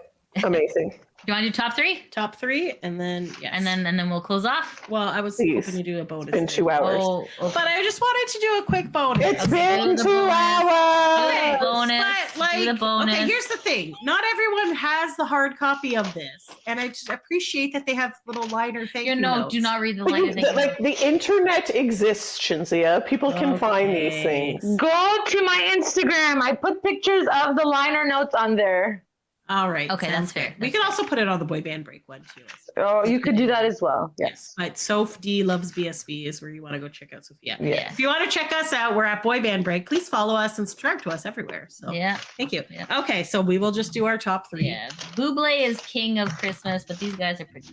Amazing. Do you want to do top 3? Top 3, and then And then we'll close off. Well, I was Please. hoping to do a bonus. It's been thing. 2 hours. Oh, okay. But I just wanted to do a quick bonus. It's been the 2 bonus. hours. Okay, bonus. But like, do the bonus. okay, here's the thing. Not everyone has the hard copy of this, and I just appreciate that they have little liner thank you notes. Do not read the But liner. thank you like the internet exists, Shinzia. People can find these Okay. things. Go to my Instagram. I put pictures of the liner notes on there. All right. Okay, sounds that's fair. good. We can also put it on the Boy Band Break one too. Oh, you could do that as well. Yes. But Soph D Loves BSB is where you want to go check out Sophia. Yeah. If you want to check us out, we're at Boy Band Break. Please follow us and subscribe to us everywhere. So Yeah. thank you. Yeah. Okay, so we will just do our top 3. Yeah. Buble is king of Christmas, but these guys are pretty.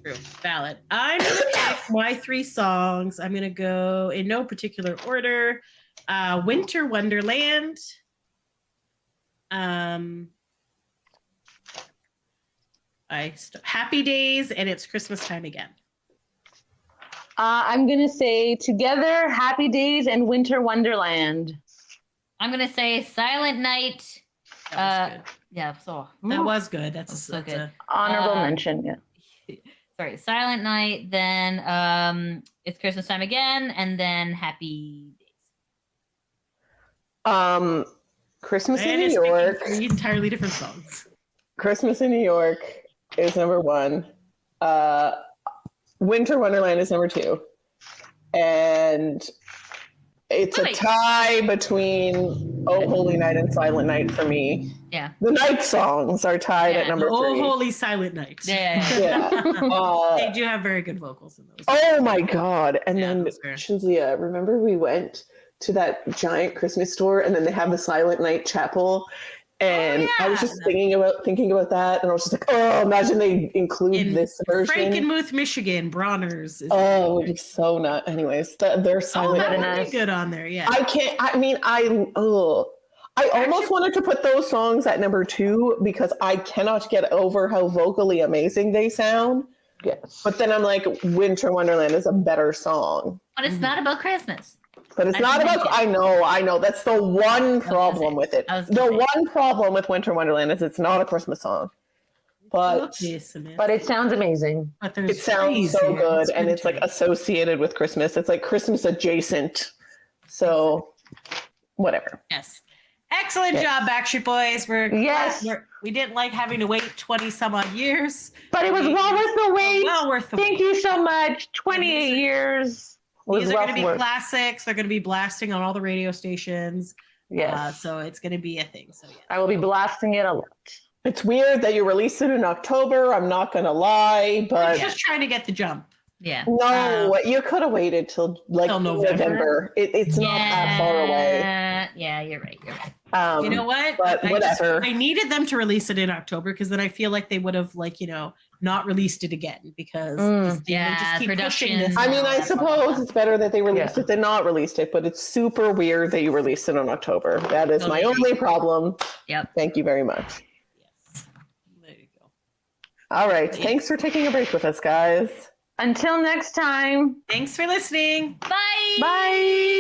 True. Valid. I'm gonna pick my 3 songs. I'm gonna go in no particular order. Winter Wonderland. Happy Days, and It's Christmas Time Again. I'm going to say Together, Happy Days, and Winter Wonderland. I'm gonna say Silent Night. That was good. Yeah. So That was good. That's so that's good. Honorable mention, yeah. Sorry, Silent Night. Then It's Christmas Time Again, and then Happy Days. Christmas in And New it's picking York. 3 entirely different songs. Christmas in New York is number 1. Winter Wonderland is number 2. And it's a Wait. tie between Oh Holy Night and Silent Night for me. Yeah. The night songs are tied Yeah. at number 3. Oh, Holy Silent Night. Yeah. Yeah. They do have very good vocals in those. Oh my God. And Yeah, then that's fair. Shinzia, remember we went to that giant Christmas store and then they have the Silent Night chapel And I was just thinking about that, and I was just like, oh, imagine they include this version. Frankenmuth, Michigan, Bronner's. Oh, it's so not. Anyways, they're silent. That would be good on there. Yeah. I almost wanted to put those songs at number 2 because I cannot get over how vocally amazing they sound. Yes. But then I'm like, Winter Wonderland is a better song. But it's not about Christmas. But it's not about. I know. That's the one problem with it. The one problem with Winter Wonderland is it's not a Christmas song. But it sounds amazing. It sounds so good, and it's like associated with Christmas. It's like Christmas adjacent. So, whatever. Yes. Excellent job, Backstreet Boys. We didn't like having to wait 20 some odd years. But it was well worth the wait. Well worth the wait. Thank you so much. 28 years. These are going to be classics. They're going to be blasting on all the radio stations. Yes. So it's going to be a thing. So yeah. I will be blasting it a lot. It's weird that you released it in October. I'm not going to lie, but just trying to get the jump. Yeah. No, you could have waited till November. It's not that far away. Yeah, you're right. You know what? But whatever. I needed them to release it in October because then I feel like they would have not released it again because they just keep pushing this. I mean, I suppose it's better that they released it than not released it, but it's super weird that you released it in October. That is my only problem. Yep. Thank you very much. Yes. There you go. All right. Thanks for taking a break with us, guys. Until next time. Thanks for listening. Bye. Bye.